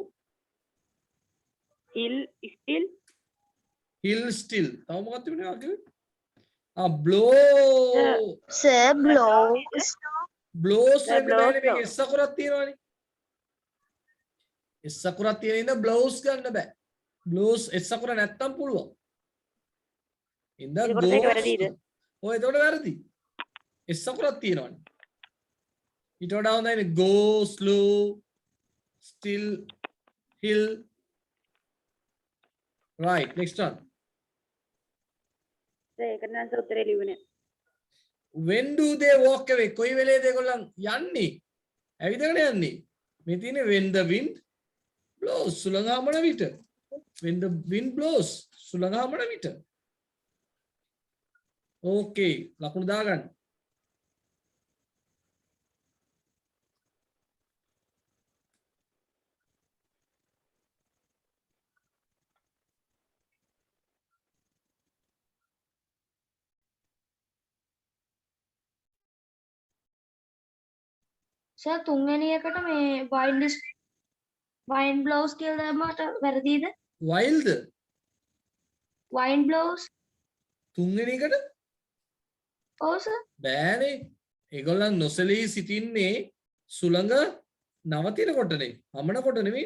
Hill, still. hill still. තව මොකක්ද වෙන්නේ ආකේ? blow. Sir, blow. blows The වෙන්න blows බෑනේ මේක no. S අකුරක් තියෙනවනේ. S අකුරක් තියෙන ඉඳ blows ගන්න බෑ. blows S අකුර නැත්තම් පුළුවන්. ඉඳ එතකොට ඒක වැරදිද? ඔය එතකොට වැරදි. S අකුරක් තියෙනවනේ. ඊට වඩා හොඳයි go slow still hill. Right, next one. Sir, ඒකට නම් sir උත්තරේ ලියුවේ නෑ. When do they walk away? කොයි වෙලේද ඒගොල්ලන් යන්නේ? ඇවිදගෙන යන්නේ. මේ තියෙන්නේ when the wind blows සුළඟ හමන විට. When the wind blows සුළඟ හමන විට. Okay, ලකුණු දාගන්න. සර් තුන්වෙනි එකට මේ wind blows කියලා දැම්මට වැරදිද? Wild wind blows. තුන්වෙනි එකට ඔව් සර්. බෑනේ. ඒගොල්ලන් නොසලී සිටින්නේ සුළඟ නවතිනකොටනේ. හමනකොට නෙමෙයි.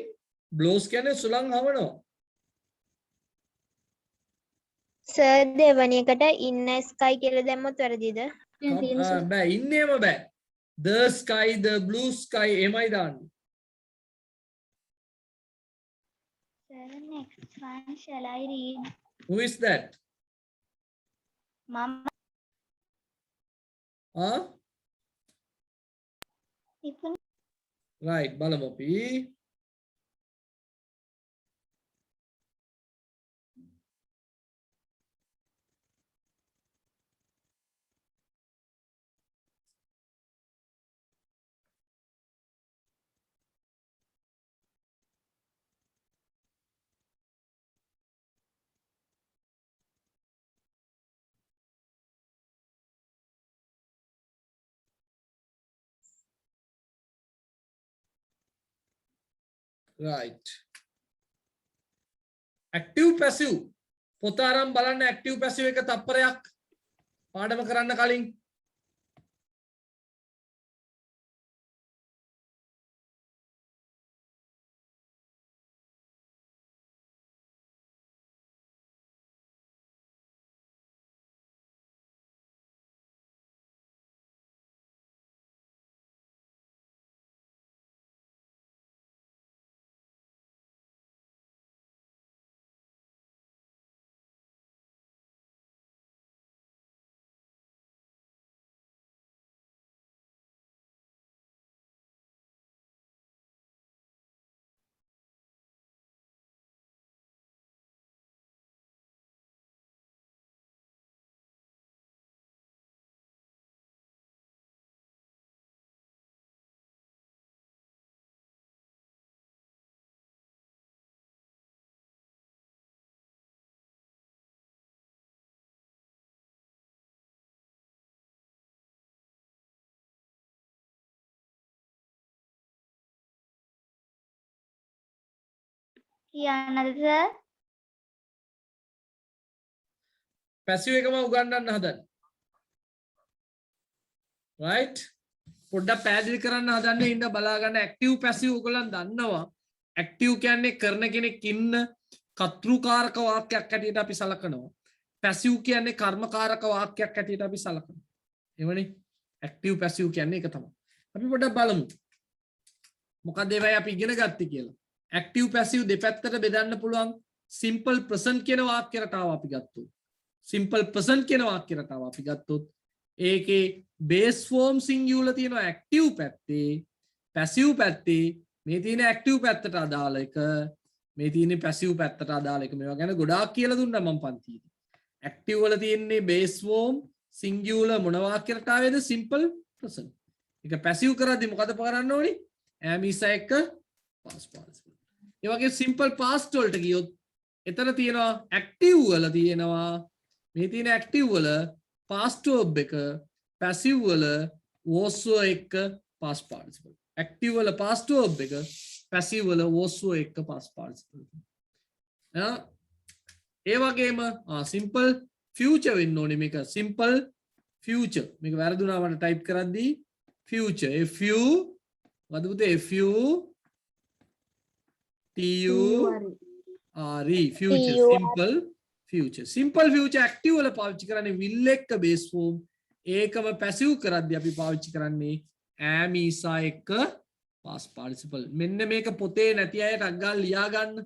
blows කියන්නේ සුළං හමනවා. Sir, දෙවැනි එකට in a sky කියලා දැම්මොත් වැරදිද? බෑ ඉන්නේම බෑ. The sky, the blue sky එමයි දාන්නේ. Sir, next one, shall I read? Who is that? Mama. Huh? ඉතින් Right, බලමු අපි. Right. Active passive. පොත අරන් බලන්න active passive එක තප්පරයක් පාඩම කරන්න කලින්. තියන්නද සර්? පැසිව් එකම උගන්වන්න හදන්නේ. right පොඩ්ඩක් පැහැදිලි කරන්න හදන්නේ ඉන්න බලා ගන්න ඇක්ටිව් පැසිව් ඔයගොල්ලන් දන්නවා. ඇක්ටිව් කියන්නේ කරන කෙනෙක් ඉන්න කර්තෘකාරක වාක්‍යයක් හැටියට අපි සලකනවා. පැසිව් කියන්නේ කර්මකාරක වාක්‍යයක් හැටියට අපි සලකනවා. එවනේ ඇක්ටිව් පැසිව් කියන්නේ ඒක තමයි. අපි පොඩ්ඩක් බලමු. මොකක්ද ඒවයි අපි ඉගෙන ගත්තේ කියලා. ඇක්ටිව් පැසිව් දෙපැත්තට බෙදන්න පුළුවන්. සිම්පල් ප්‍රසන්ට් කියන වාක්‍ය රටාව අපි ගත්තොත්. සිම්පල් ප්‍රසන්ට් කියන වාක්‍ය රටාව අපි ගත්තොත් ඒකේ බේස් ෆෝම් සිංගියුලර් තියෙනවා ඇක්ටිව් පැත්තේ. පැසිව් පැත්තේ මේ තියෙන ඇක්ටිව් පැත්තට අදාළ එක මේ තියෙන පැසිව් පැත්තට අදාළ එක මේවා ගැන ගොඩාක් කියලා දුන්නා මම පන්තියේදී. ඇක්ටිව් වල තියෙන්නේ බේස් ෆෝම් සිංගියුලර් මොන වාක්‍ය රටාවේද සිම්පල් ප්‍රසන්ට්. ඒක පැසිව් කරද්දි මොකද කරන්න ඕනි? am is එක past participle. ඒ වගේ සිම්පල් පාස්ට් වලට ගියොත් එතන තියෙනවා ඇක්ටිව් වල තියෙනවා මේ තියෙන ඇක්ටිව් වල past verb එක passive වල was එක past participle. active වල past verb එක passive වල was එක past participle. ඒ වගේම simple future වෙන්න ඕනේ මේක simple future. මේක වැරදුනා මට type කරද්දී future f u මොකද පුතේ f u t u r e future simple future. simple future active වල පාවිච්චි කරන්නේ will එක base form ඒකම passive කරද්දී අපි පාවිච්චි කරන්නේ am is එක past participle. මෙන්න මේක පොතේ නැති අයට අග්ගල් ලියා ගන්න.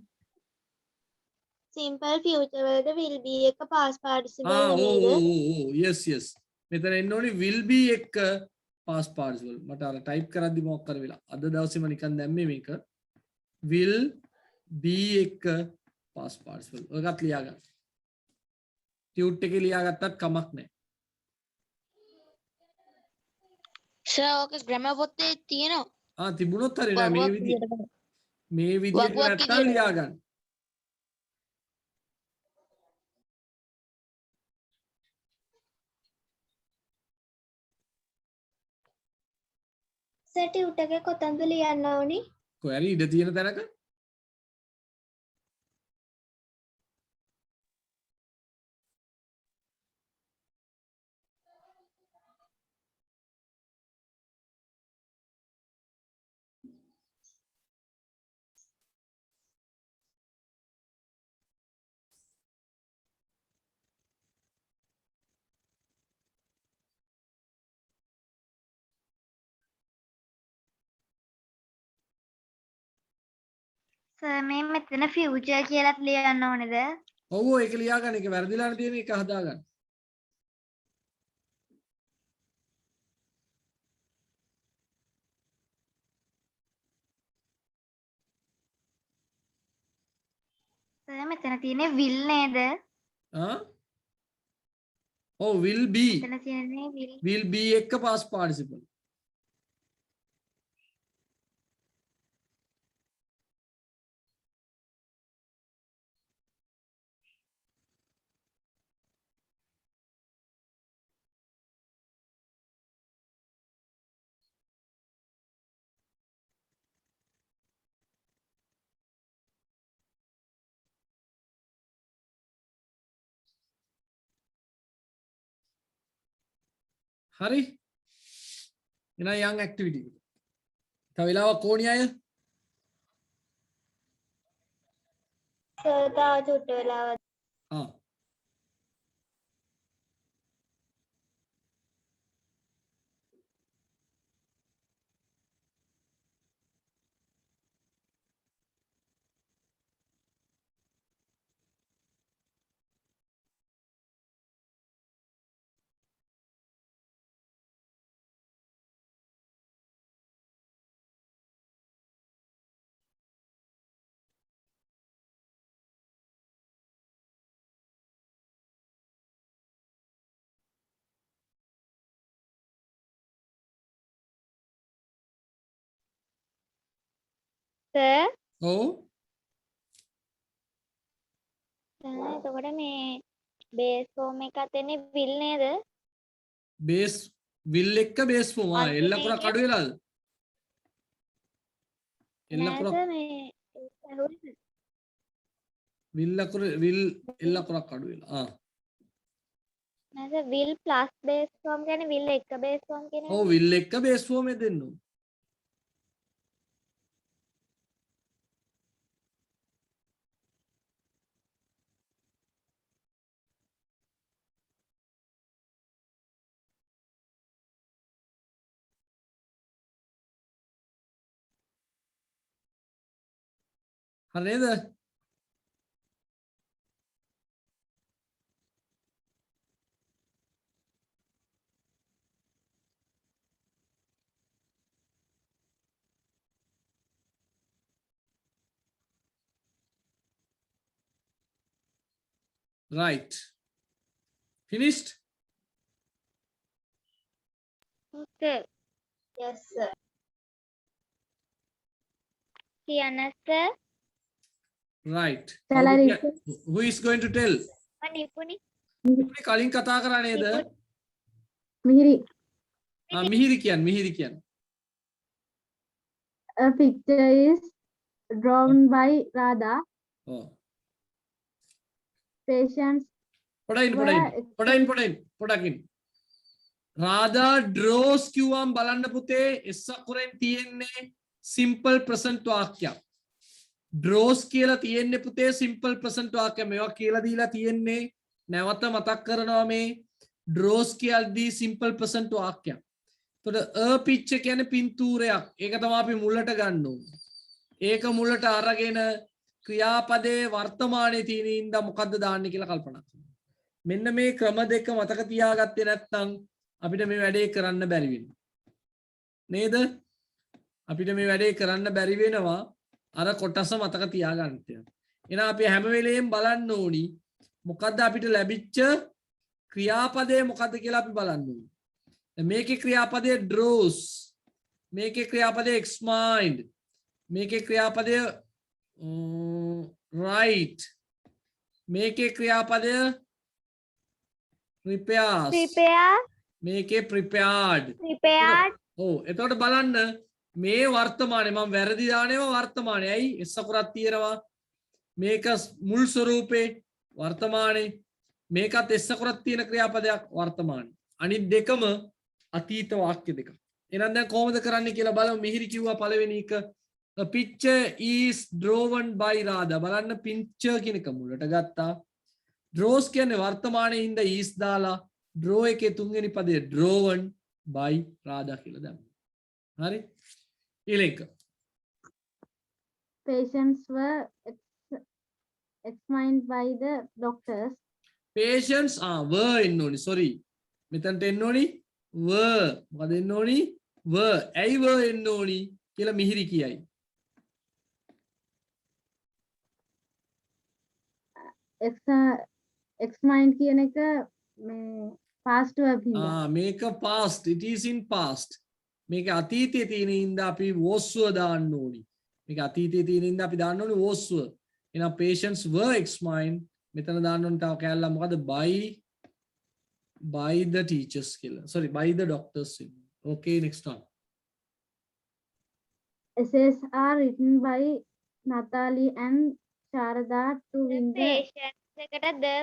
simple future වලද will be එක past participle yes මෙතන එන්න ඕනේ will be එක past participle. මට අර type කරද්දී මොකක් කර වෙලා අද දවසේම නිකන් දැම්මේ මේක will be එක past participle. ඔයගත් ලියා ගන්න. ටියුට් එකේ ලියාගත්තත් කමක් නැහැ. සර් ඕක ග්‍රැමර් පොතේ තියෙනවා. තිබුණොත් හරි නෑ මේ විදිහට නැත්තම් ලියා ගන්න. සර් ටියුට් එකේ කොතනද ලියන්න ඕනි? කොහරි ඉඩ තියෙන තැනක සර් මේ මෙතන ෆියුචර් කියලාත් ලියන්න ඕනේද? ඔව් ඒක ලියා ගන්න. ඒක වැරදිලා තියෙන එක හදා ගන්න. සර් මෙතන තියෙන්නේ will නේද? ඔව් will be මෙතන තියෙන්නේ will be එක past participle. හරි එහෙනම් young activity තව වෙලාවක් ඕනි අය සර් තාම චුට්ට වෙලාවක් සර් ඔව් එතකොට මේ බේස් ෆෝම් එක අතේනේ will නේද? බේස් will එක බේස් ෆෝම් එල්ල කරක් අඩු වෙලාද? එල්ල කරක් නෑ සර් මේ will අකුර will l අකුරක් අඩු වෙලා. නේද will plus base form කියන්නේ will එක base form කියන එක. ඔව් will එක base form එක දෙන්න ඕන. හරි නේද? Right. Finished? Okay. Yes, sir. කියන්න sir. Right. Shall I read? Who is going to tell? නිපුණි. අපි කලින් කතා කරා නේද? Mihiri, මිහිරි කියන්න. a picture is drawn by Radha. ඔව්. Patients පොඩකින්. රාදා draws කිව්වම් බලන්න පුතේ S අකුරෙන් තියෙන්නේ simple present වාක්‍යයක්. draws කියලා තියෙන්නේ පුතේ simple present වාක්‍යයක්. මේවා කියලා දීලා තියෙන්නේ නැවත මතක් කරනවා මේ draws කියද්දී simple present වාක්‍යයක්. එතකොට a picture කියන්නේ පින්තූරයක්. ඒක තමයි අපි මුලට ගන්න ඕනේ. ඒක මුලට අරගෙන ක්‍රියාපදයේ වර්තමානයේ තියෙන ඉඳ මොකද්ද දාන්නේ කියලා කල්පනා කරන්න. මෙන්න මේ ක්‍රම දෙක මතක තියාගත්තේ නැත්නම් අපිට මේ වැඩේ කරන්න බැරි වෙනවා. නේද? අපිට මේ වැඩේ කරන්න බැරි වෙනවා අර කොටස මතක තියාගන්න. එහෙනම් අපි හැම වෙලෙම බලන්න ඕනි මොකද්ද අපිට ලැබිච්ච ක්‍රියාපදේ මොකද්ද කියලා අපි බලන්න ඕනි. මේකේ ක්‍රියාපදේ draws, මේකේ ක්‍රියාපදේ explained, මේකේ ක්‍රියාපදේ write, මේකේ ක්‍රියාපදය prepares, මේකේ prepared. ඔව් එතකොට බලන්න මේ වර්තමානයේ මම වැරදි දානේවා වර්තමානයේ. ඇයි S අකුරක් තියෙනවා. මේක මුල් ස්වරූපේ වර්තමානයේ. මේකත් S අකුරක් තියෙන ක්‍රියාපදයක් වර්තමානයේ. අනිත් දෙකම අතීත වාක්‍ය දෙක. එහෙනම් දැන් කොහොමද කරන්නේ කියලා බලමු. මිහිරි කිව්වා පළවෙනි එක. A picture is drawn by Radha. බලන්න picture කියන එක මුලට ගත්තා. draws කියන්නේ වර්තමානයේ ඉඳ is දාලා draw එකේ තුන්වෙනි පදේ drawn by Radha කියලා දැම්මා. හරි? ඊළඟ patients were examined by the doctors. patients were එන්න ඕනි. sorry. මෙතනට එන්න ඕනි were. මොකද එන්න ඕනි were. ඇයි were එන්න ඕනි කියලා මිහිරි කියයි. examined කියන එක මේ past verb හින්දා. මේක past. it is in past. මේක අතීතයේ තියෙන ඉඳ අපි was were දාන්න ඕනි. මේක අතීතයේ තියෙන ඉඳ අපි දාන්න ඕනි was were. එහෙනම් patients were examined. මෙතන දාන්න ඕනි තව කැලලා මොකද by the teachers කියලා. sorry by the doctors. okay next one. Essays are written by Natalie and Sharada to win the patients එකට the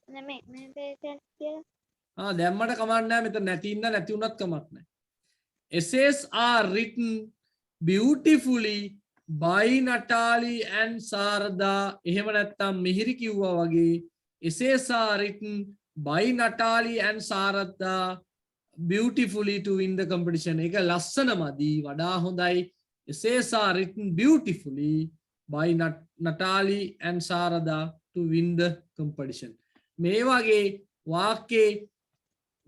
මේ patients කියලා. දැම්මට කමක් නැහැ. මෙතන නැති ඉන්න නැති වුණත් කමක් නැහැ. essays are written beautifully by Natalie and Sarada. එහෙම නැත්නම් මිහිරි කිව්වා වගේ essays are written by Natalie and Sarada beautifully to win the competition. ඒක ලස්සනමදි වඩා හොඳයි. essays are written beautifully by Natalie and Sarada to win the competition. මේ වගේ වාක්‍යයේ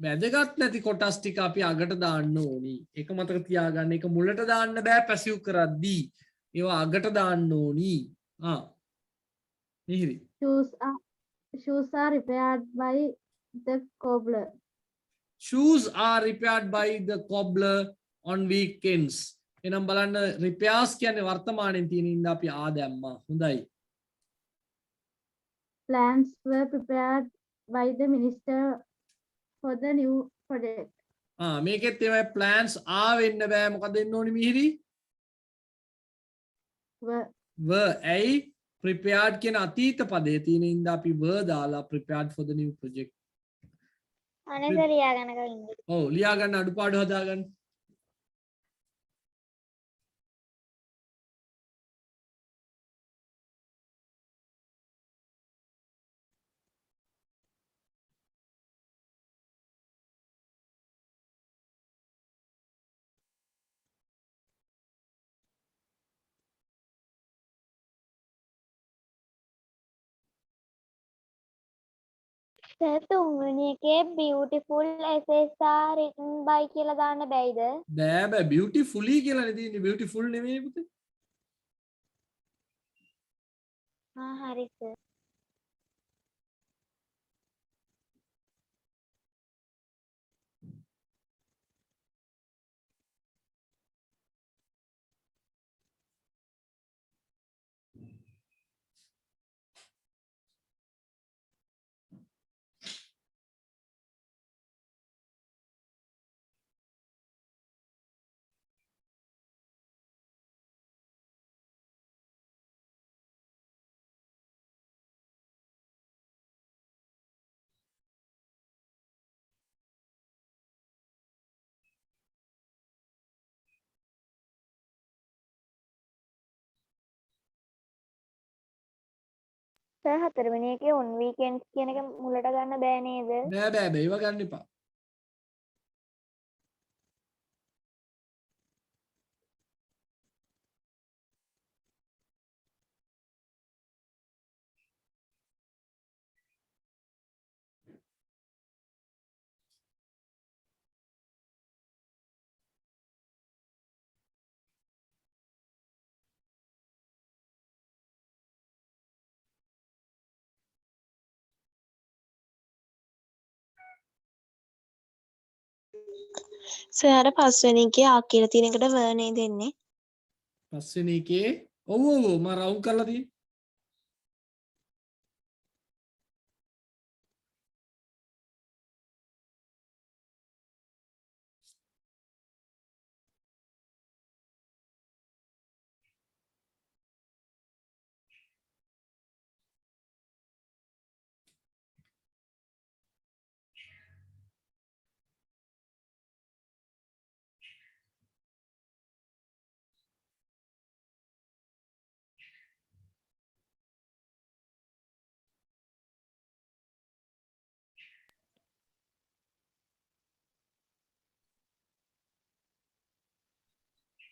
වැදගත් නැති කොටස් ටික අපි අගට දාන්න ඕනි. ඒක මතක තියාගන්න. ඒක මුලට දාන්න බෑ පැසිව් කරද්දී. ඒවා අගට දාන්න ඕනි. මිහිරි. shoes are repaired by the cobbler. shoes are repaired by the cobbler on weekends. එනම් බලන්න repairs කියන්නේ වර්තමානයේ තියෙන ඉඳ අපි දැම්මා. හොඳයි. Plans were prepared by the minister for the new project. මේකෙත් තමයි plans වෙන්න බෑ. මොකද එන්න ඕනි මිහිරි? Were were. ඇයි prepared කියන අතීත පදයේ තියෙන ඉඳ අපි were දාලා prepared for the new project. අනේ සර් ලියා ගන්න කලින්ද. ඔව් ලියා ගන්න අඩුපාඩු හදාගන්න. සර් තුන්වෙනි එකේ beautiful essays are written by කියලා දාන්න බැයිද? බෑ බෑ beautifully කියලානේ තියෙන්නේ beautiful නෙමෙයි පුතේ. හරි සර්. සර් හතරවෙනි එකේ on weekends කියන එක මුලට ගන්න බෑ නේද? බෑ බෑ බෑ ඒව ගන්න එපා. සර් අර පස්වෙනි එකේ ආ කියලා තියෙන එකට වර් නේද එන්නේ? පස්වෙනි එකේ ඔව් ඔව් ඔව් මම රවුන්ඩ් කරලා තියෙන්නේ.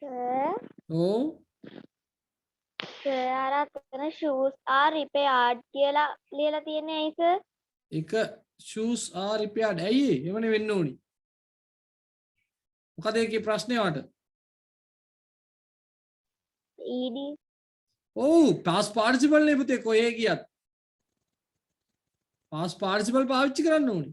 සර් ඔව් සර් අර අතන shoes are repaired කියලා ලියලා තියෙන්නේ ඇයි සර්? එක shoes are repaired ඇයි ඒ? එවනේ වෙන්න ඕනි. මොකද ඒකේ ප්‍රශ්නේ වට? ed ඔව් past participle නේ පුතේ කොහේ ගියත්. past participle පාවිච්චි කරන්න ඕනි.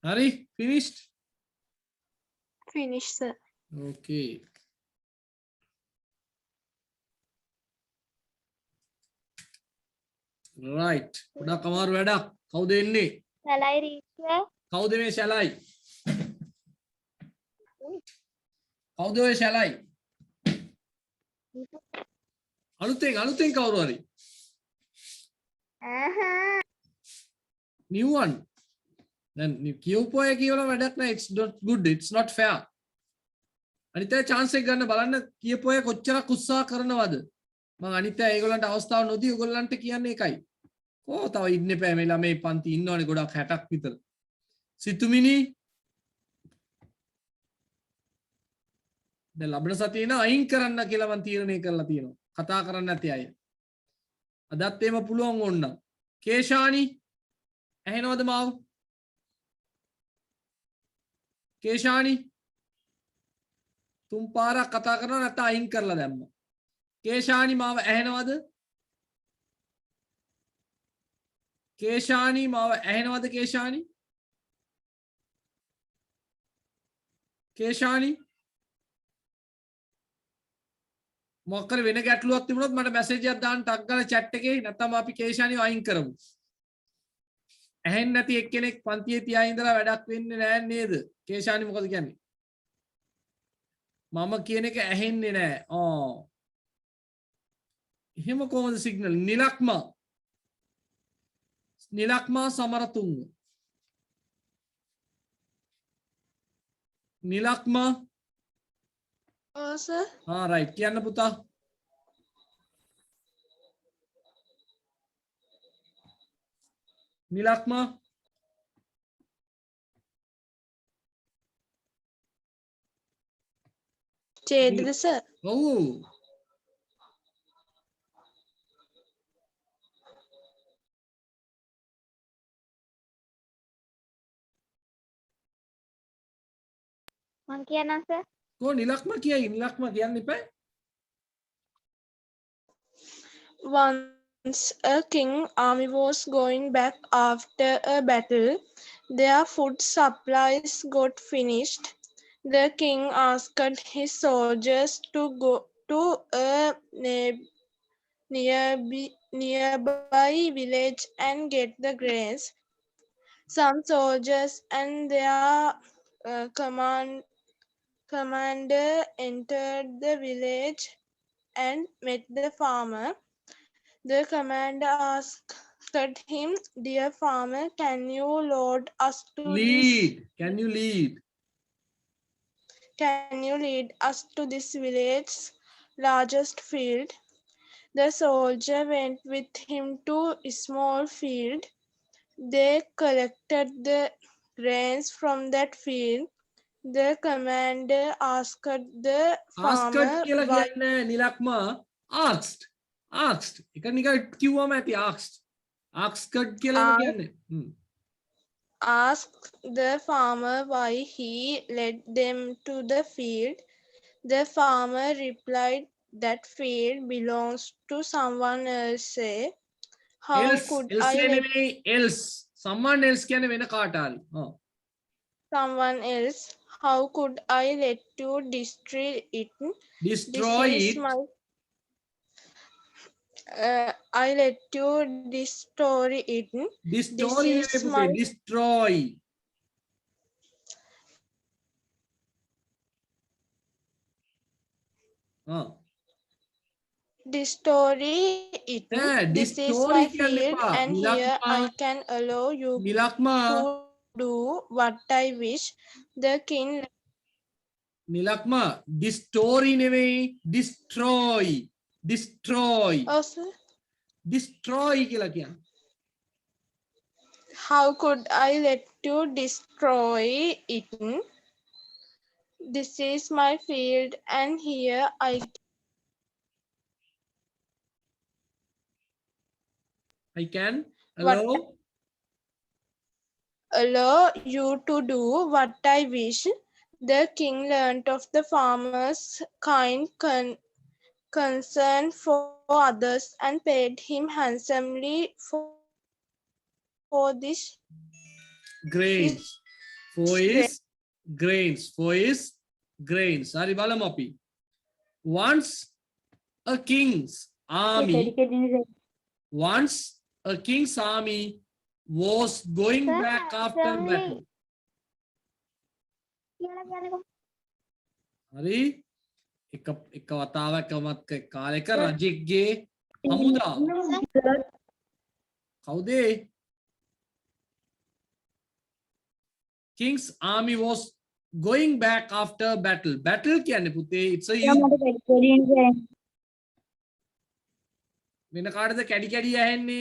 හරි finished. Finish sir. Okay. right ගොඩක් අමාරු වැඩක්. කවුද එන්නේ? සලයි රීච් කවුද මේ ශලයි? කවුද ඔය ශලයි? අලුතෙන් කවුරු හරි? new one. දැන් කියවපුවා කියවලා වැඩක් නැහැ. it's not good, it's not fair. අනිත් අය chance එක ගන්න බලන්න කියපුවා කොච්චරක් උත්සාහ කරනවද? මම අනිත් අය ඒගොල්ලන්ට අවස්ථාව නොදී ඔයගොල්ලන්ට කියන්නේ ඒකයි. ඕ තව ඉන්න එපා මේ ළමයි පන්ති ඉන්නවනේ ගොඩක් 60ක් විතර. සිතුමිනි දැන් ලබන සතියේ න අයින් කරන්න කියලා මම තීරණය කරලා තියෙනවා. කතා කරන්න නැති අය. අදත් එහෙම පුළුවන් ඕන්න. කේෂානි ඇහෙනවද මාව? කේෂානි තුන් පාරක් කතා කරනවා නැත්නම් අයින් කරලා දැම්ම. කේෂානි මාව ඇහෙනවද? කේෂානි මාව ඇහෙනවද කේෂානි? කේෂානි මොකක් කර වෙන ගැටලුවක් තිබුණොත් මට මැසේජ් එකක් දාන්න ටක් ගාලා chat එකේ නැත්නම් අපි කේෂානිව අයින් කරමු. ඇහෙන්නේ නැති එක්කෙනෙක් පන්තියේ තියා ඉඳලා වැඩක් වෙන්නේ නැහැ නේද? කේෂානි මොකද කියන්නේ? මම කියන එක ඇහෙන්නේ නැහැ. එහෙම කොහොමද සිග්නල්? නිලක්මා සමරතුංග. නිලක්මා sir. right කියන්න පුතා. නිලක්මා Chedda sir. ඔව් මං කියන්නම් සර්. කො නිලක්මා කියයි නිලක්මා කියන්න එපා. Once a king army was going back after a battle, their food supplies got finished. The king asked his soldiers to go to a nearby village and get the grains. Some soldiers and their commander entered the village and met the farmer. The commander asked him, "Dear farmer, can you lead us to Can you lead? Can you lead us to this village's largest field?" The soldier went with him to a small field. They collected the grains from that field. The commander asked the farmer කියලා කියන්නේ නිලක්මා asked එක නිකන් කිව්වම ඇති asked කියලා කියන්නේ. asked the farmer why he led them to the field. The farmer replied, "That field belongs to someone else. How could I let else someone else කියන්නේ වෙන කාට හරි. someone else? How could I let you destroy it? Destroy This is it. I let you destroy it. Destroy This is my destroy. destroy it. This is destroy my කියන්න field, එපා. and here I can allow you නිලක්මා to do what I wish. The king නිලක්මා destroy නෙවෙයි destroy also, destroy කියලා කියන්නේ. how could I let you destroy it? This is my field, and here I can allow you to do what I wish. The king learnt of the farmer's kind concern for others and paid him handsomely for this grains. For his grains. Sorry, බලමු අපි. Once a king's army was going Sir, back after sorry. battle. කියලා කියන්නකෝ. හරි එක වතාවක් කාලයක රජෙක්ගේ හමුදා කවුද? King's army was going back after battle. Battle කියන්නේ පුතේ it's a වෙන කාටද කැඩි ඇහෙන්නේ?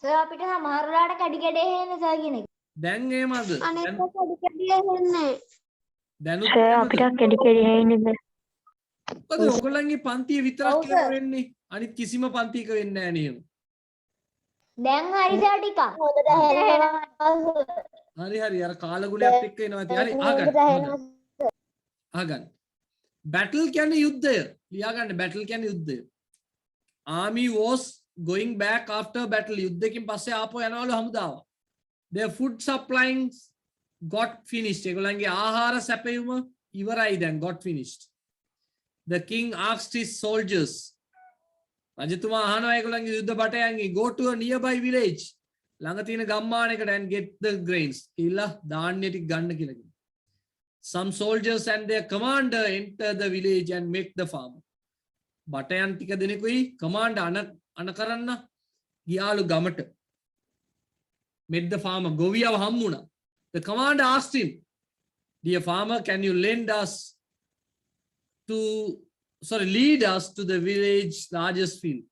සර් අපිට සමහර වෙලාවට කැඩි කැඩි එන්නේ සර් කියන එක. දැන් එහෙමද? අනේක කැඩි කැඩි එන්නේ. දැනුත් අපිට කැඩි කැඩි ඇහෙන්නේ. මොකද ඔයගොල්ලන්ගේ පන්තිය විතරක් ඔව් කියලා සර්. වෙන්නේ. අනිත් කිසිම පන්තියක වෙන්නේ නැහැ නේද? දැන් හරි සර් ටිකක්. හොඳට හරි හරි අර කාලගුණයත් එක්ක එනවා ඉතින්. හරි අහගන්න. අහගන්න. බැටල් කියන්නේ යුද්ධය. ලියාගන්න බැටල් කියන්නේ යුද්ධය. Army was going back after battle. යුද්ධකින් පස්සේ ආපහු යනවලු හමුදාව. Their food supplies got finished. ඒගොල්ලන්ගේ ආහාර සැපයුම ඉවරයි දැන් got finished. The king asked his soldiers. රජතුමා අහනවා ඒගොල්ලන්ගේ යුද්ධ බටයන්ගෙන් go to a nearby village. ළඟ තියෙන ගම්මානයකට and get the grains. කියලා ධාන්‍ය ටික ගන්න කියලා කිව්වා. Some soldiers and their commander enter the village and make the farm. බටයන් ටික දෙනෙකුයි commander අන කරන්න ගියාලු ගමට. Met the farmer. ගොවියව හම්බුණා. The commander asked him, dear farmer, can you lead us to the village largest field?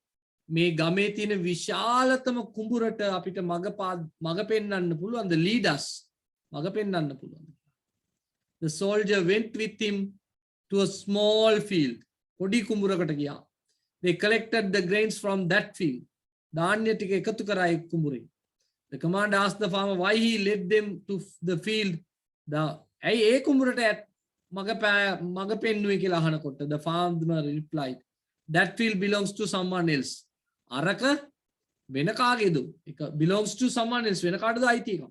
මේ ගමේ තියෙන විශාලතම කුඹුරට අපිට මග පෙන්වන්න පුළුවන්ද? lead us. මග පෙන්වන්න පුළුවන්ද? The soldier went with him to a small field. පොඩි කුඹුරකට ගියා. They collected the grains from that field. ධාන්‍ය ටික එකතු කරා ඒ කුඹුරේ. The commander asked the farmer why he led them to the field. ඇයි ඒ කුඹුරට මග පෙන්නුවේ කියලා අහනකොට the farmer replied, that field belongs to someone else. අරක වෙන කාගේද? ඒක belongs to someone else. වෙන කාටද අයිති එක?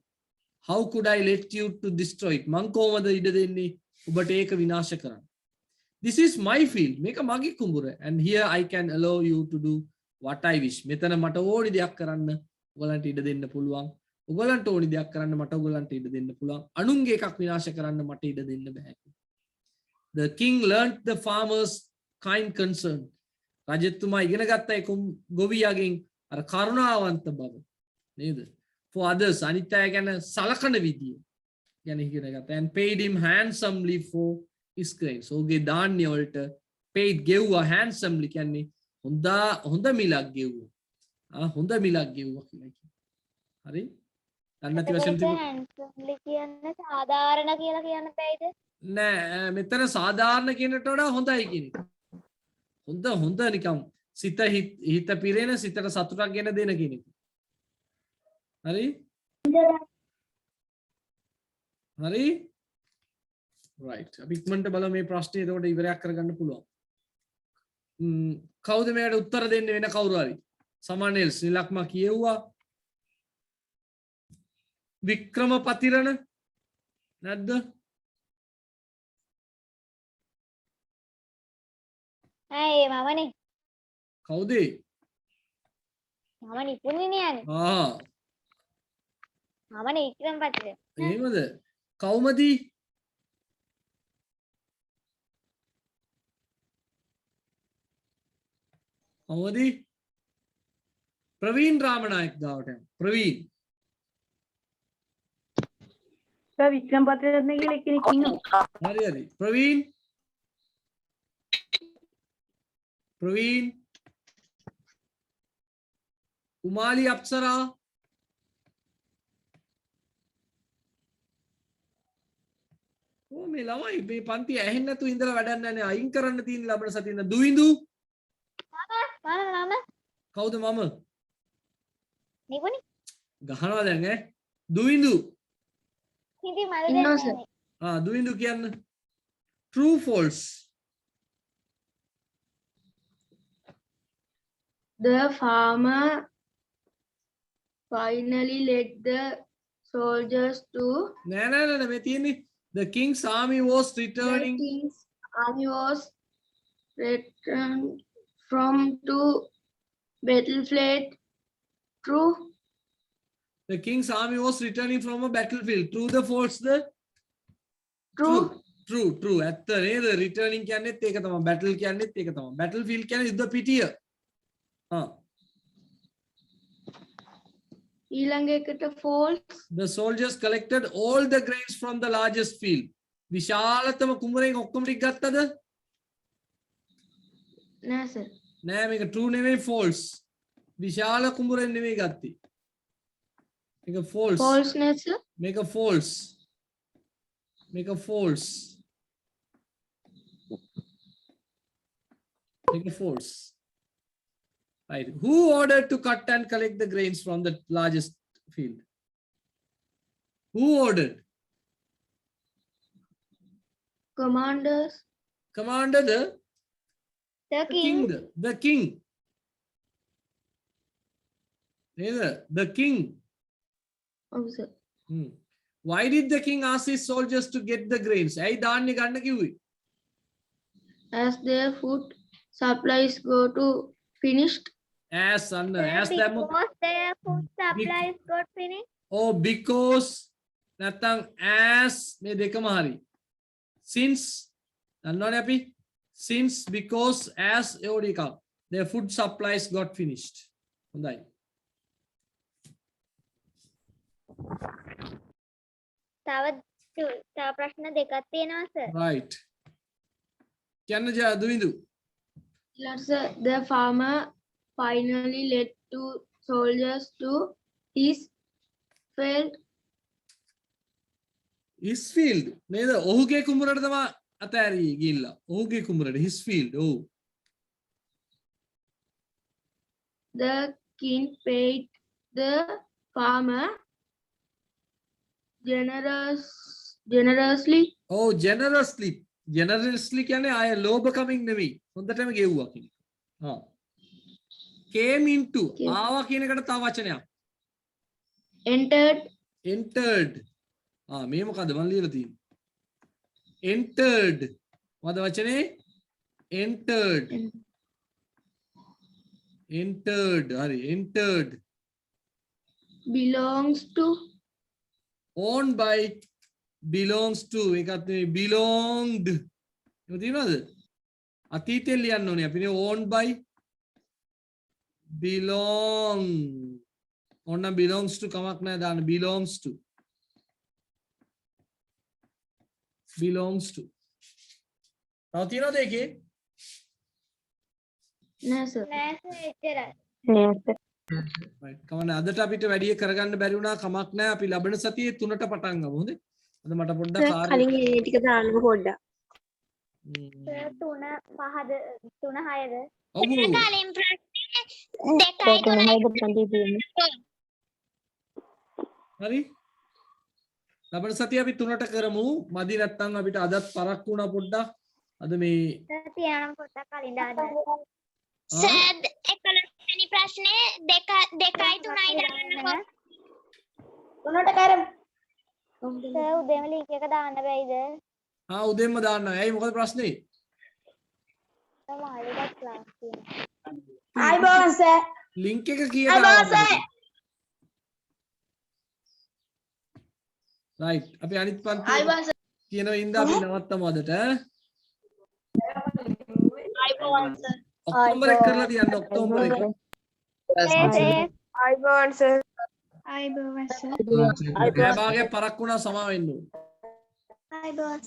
How could I let you to destroy it? මං කොහොමද ඉඩ දෙන්නේ ඔබට ඒක විනාශ කරන්න? This is my field. මේක මගේ කුඹුර. And here I can allow you to do what I wish. මෙතන මට ඕනි දෙයක් කරන්න ඔයගලන්ට ඉඩ දෙන්න පුළුවන්. ඔයගලන්ට ඕනි දෙයක් කරන්න මට ඔයගලන්ට ඉඩ දෙන්න පුළුවන්. අනුන්ගේ එකක් විනාශ කරන්න මට ඉඩ දෙන්න බෑ. The king learnt the farmer's kind concern. රජතුමා ඉගෙන ගත්තා ඒ ගොවියාගෙන් අර කරුණාවන්ත බව. නේද? For others අනිත් අය ගැන සලකන විදිය ගැන ඉගෙන ගත්තා. And paid him handsomely for his grains. ඔහුගේ ධාන්‍ය වලට paid ගෙව්වා handsomely කියන්නේ හොඳ මිලක් ගෙව්වා. හොඳ මිලක් ගෙව්වා කියලා කියනවා. හරි? අන්නති වශයෙන් handsomely කියන්නේ සාධාරණ කියලා කියන්න බෑයිද? නෑ මෙතන සාධාරණ කියනට වඩා හොඳයි කියන එක. හොඳ නිකම් හිත පිරෙන සිතට සතුටක් ගෙන දෙන කියන එක. හරි? හරි? right. අපි ඉක්මනට බලමු මේ ප්‍රශ්නේ එතකොට ඉවරයක් කරගන්න පුළුවන්. කවුද මේකට උත්තර දෙන්නේ වෙන කවුරු හරි? someone else නිලක්ම කියෙව්වා. වික්‍රම පතිරණ නැද්ද? ඇයි මමනේ. කවුද? මම නිපුණනේ යන්නේ. මමනේ වික්‍රම පතිරණ. එහෙමද? කවුමදී? කවුමදී? ප්‍රවීන් රාමනායක ගාවට යන්න. ප්‍රවීන්. සර් වික්‍රම පතිරණ කියලා කෙනෙක් ඉන්නවා. හරි. ප්‍රවීන්. උමාලි අප්සරා. මේ ළමයි මේ පන්ති ඇහෙන්නේ නැතුව ඉඳලා වැඩක් නැහැ නේ. අයින් කරන්න තියෙන ලබන සතියේ දුවිඳු. මම කවුද මම? නිපුණි. ගහනවා දැන් ඈ. දුවිඳු. හිඳි මල දෙන්නේ. දුවිඳු කියන්න. True false. The farmer finally led the soldiers to. නෑ මේ තියෙන්නේ. The king's army was returning. The king's army was returned from to battlefield. True. The king's army was returning from a battlefield. True the false the? True. True. ඇත්ත නේද? returning කියන්නේත් ඒක තමයි. battle කියන්නේත් ඒක තමයි. battlefield කියන්නේ යුද්ධ පිටිය. ඊළඟ එකට false. The soldiers collected all the grains from the largest field. විශාලතම කුඹරෙන් ඔක්කොම ටික ගත්තද? නෑ sir. නෑ මේක true නෙවෙයි false. විශාල කුඹරෙන් නෙවෙයි ගත්තේ. මේක false. False නෑ sir. මේක false. Take a false. Right. Who ordered to cut and collect the grains from the largest field? Who ordered? Commanders. Commander The king. The king. The king. Officer. Why did the king ask his soldiers to get the grains? ඇයි ධාන්‍ය ගන්න කිව්වේ? As their food supplies go to finished. As දැම්මොත් Because their food supplies got finished. Oh, because නැත්තම් as මේ දෙකම හරි. Since දන්නවනේ අපි since because as ඒෝඩි එකක්. Their food supplies got finished. හොඳයි. තව ප්‍රශ්න දෙකක් තියෙනවා sir. Right. කියන්න දුවිඳු. The farmer finally led two soldiers to his field. His field. නේද? ඔහුගේ කුඹරට තමයි අතෑරී ගිහිල්ලා. ඔහුගේ කුඹරට his field. ඔව්. The king paid the farmer generously. Oh, generously. Generously කියන්නේ ආය ලෝභකමින් නෙමෙයි. හොඳටම ගෙව්වා කියන එක. හා. Came into. ආවා කියන එකට තව වචනයක්. Entered. Entered. මේ මොකද්ද මම ලියලා තියෙන්නේ? Entered. මොකද වචනේ? Entered. Entered. හරි. Entered. Belongs to. Owned by. Belongs to. ඒකත් නෙමෙයි belonged. එහෙම තියෙනවද? අතීතයෙන් ලියන්න ඕනේ අපි නේ owned by. Belong. ඕන්න belongs to කමක් නැහැ දාන්න belongs to. Belongs to. තව තියෙනවද ඒකේ? නෑ sir. නෑ sir එච්චරයි. right කවන්න අදට අපිට වැඩි කරගන්න බැරි වුණා කමක් නැහැ අපි ලබන සතියේ 3ට පටන් ගමු හොඳේ අද මට පොඩ්ඩක් කාර්ය කලින් මේ ටික දාන්නකො පොඩ්ඩක්. sir 3 5ද 3 6ද? ඔව් කලින් ප්‍රශ්නේ 2යි 3යි. හරි ලබන සතියේ අපි 3ට කරමු මදි නැත්තම් අපිට අදත් පරක් වුණා පොඩ්ඩක් අද මේ sir තියානම් පොඩ්ඩක් කලින් දාන්න. සර් 11 වෙනි ප්‍රශ්නේ 2යි 3යි දාන්නකො. 3ට කරමු. sir උදේම link එක දාන්න බැයිද? උදේම දාන්න. ඇයි මොකද ප්‍රශ්නේ? සමහරවිට class තියෙනවා. අයිබෝන් සර්. link එක කීයද දාන්න? right අපි අනිත් පන්ති කියනවා ඉඳන් අපි නවත්තමු අදට ඔක්තෝබර් 1 කරලා තියන්න ඔක්තෝබර් 1 අයිබෝන් සර්. අයිබෝන් sir. ඒ භාගය පරක් වුණා සමා වෙන්න ඕනේ අයිබෝන්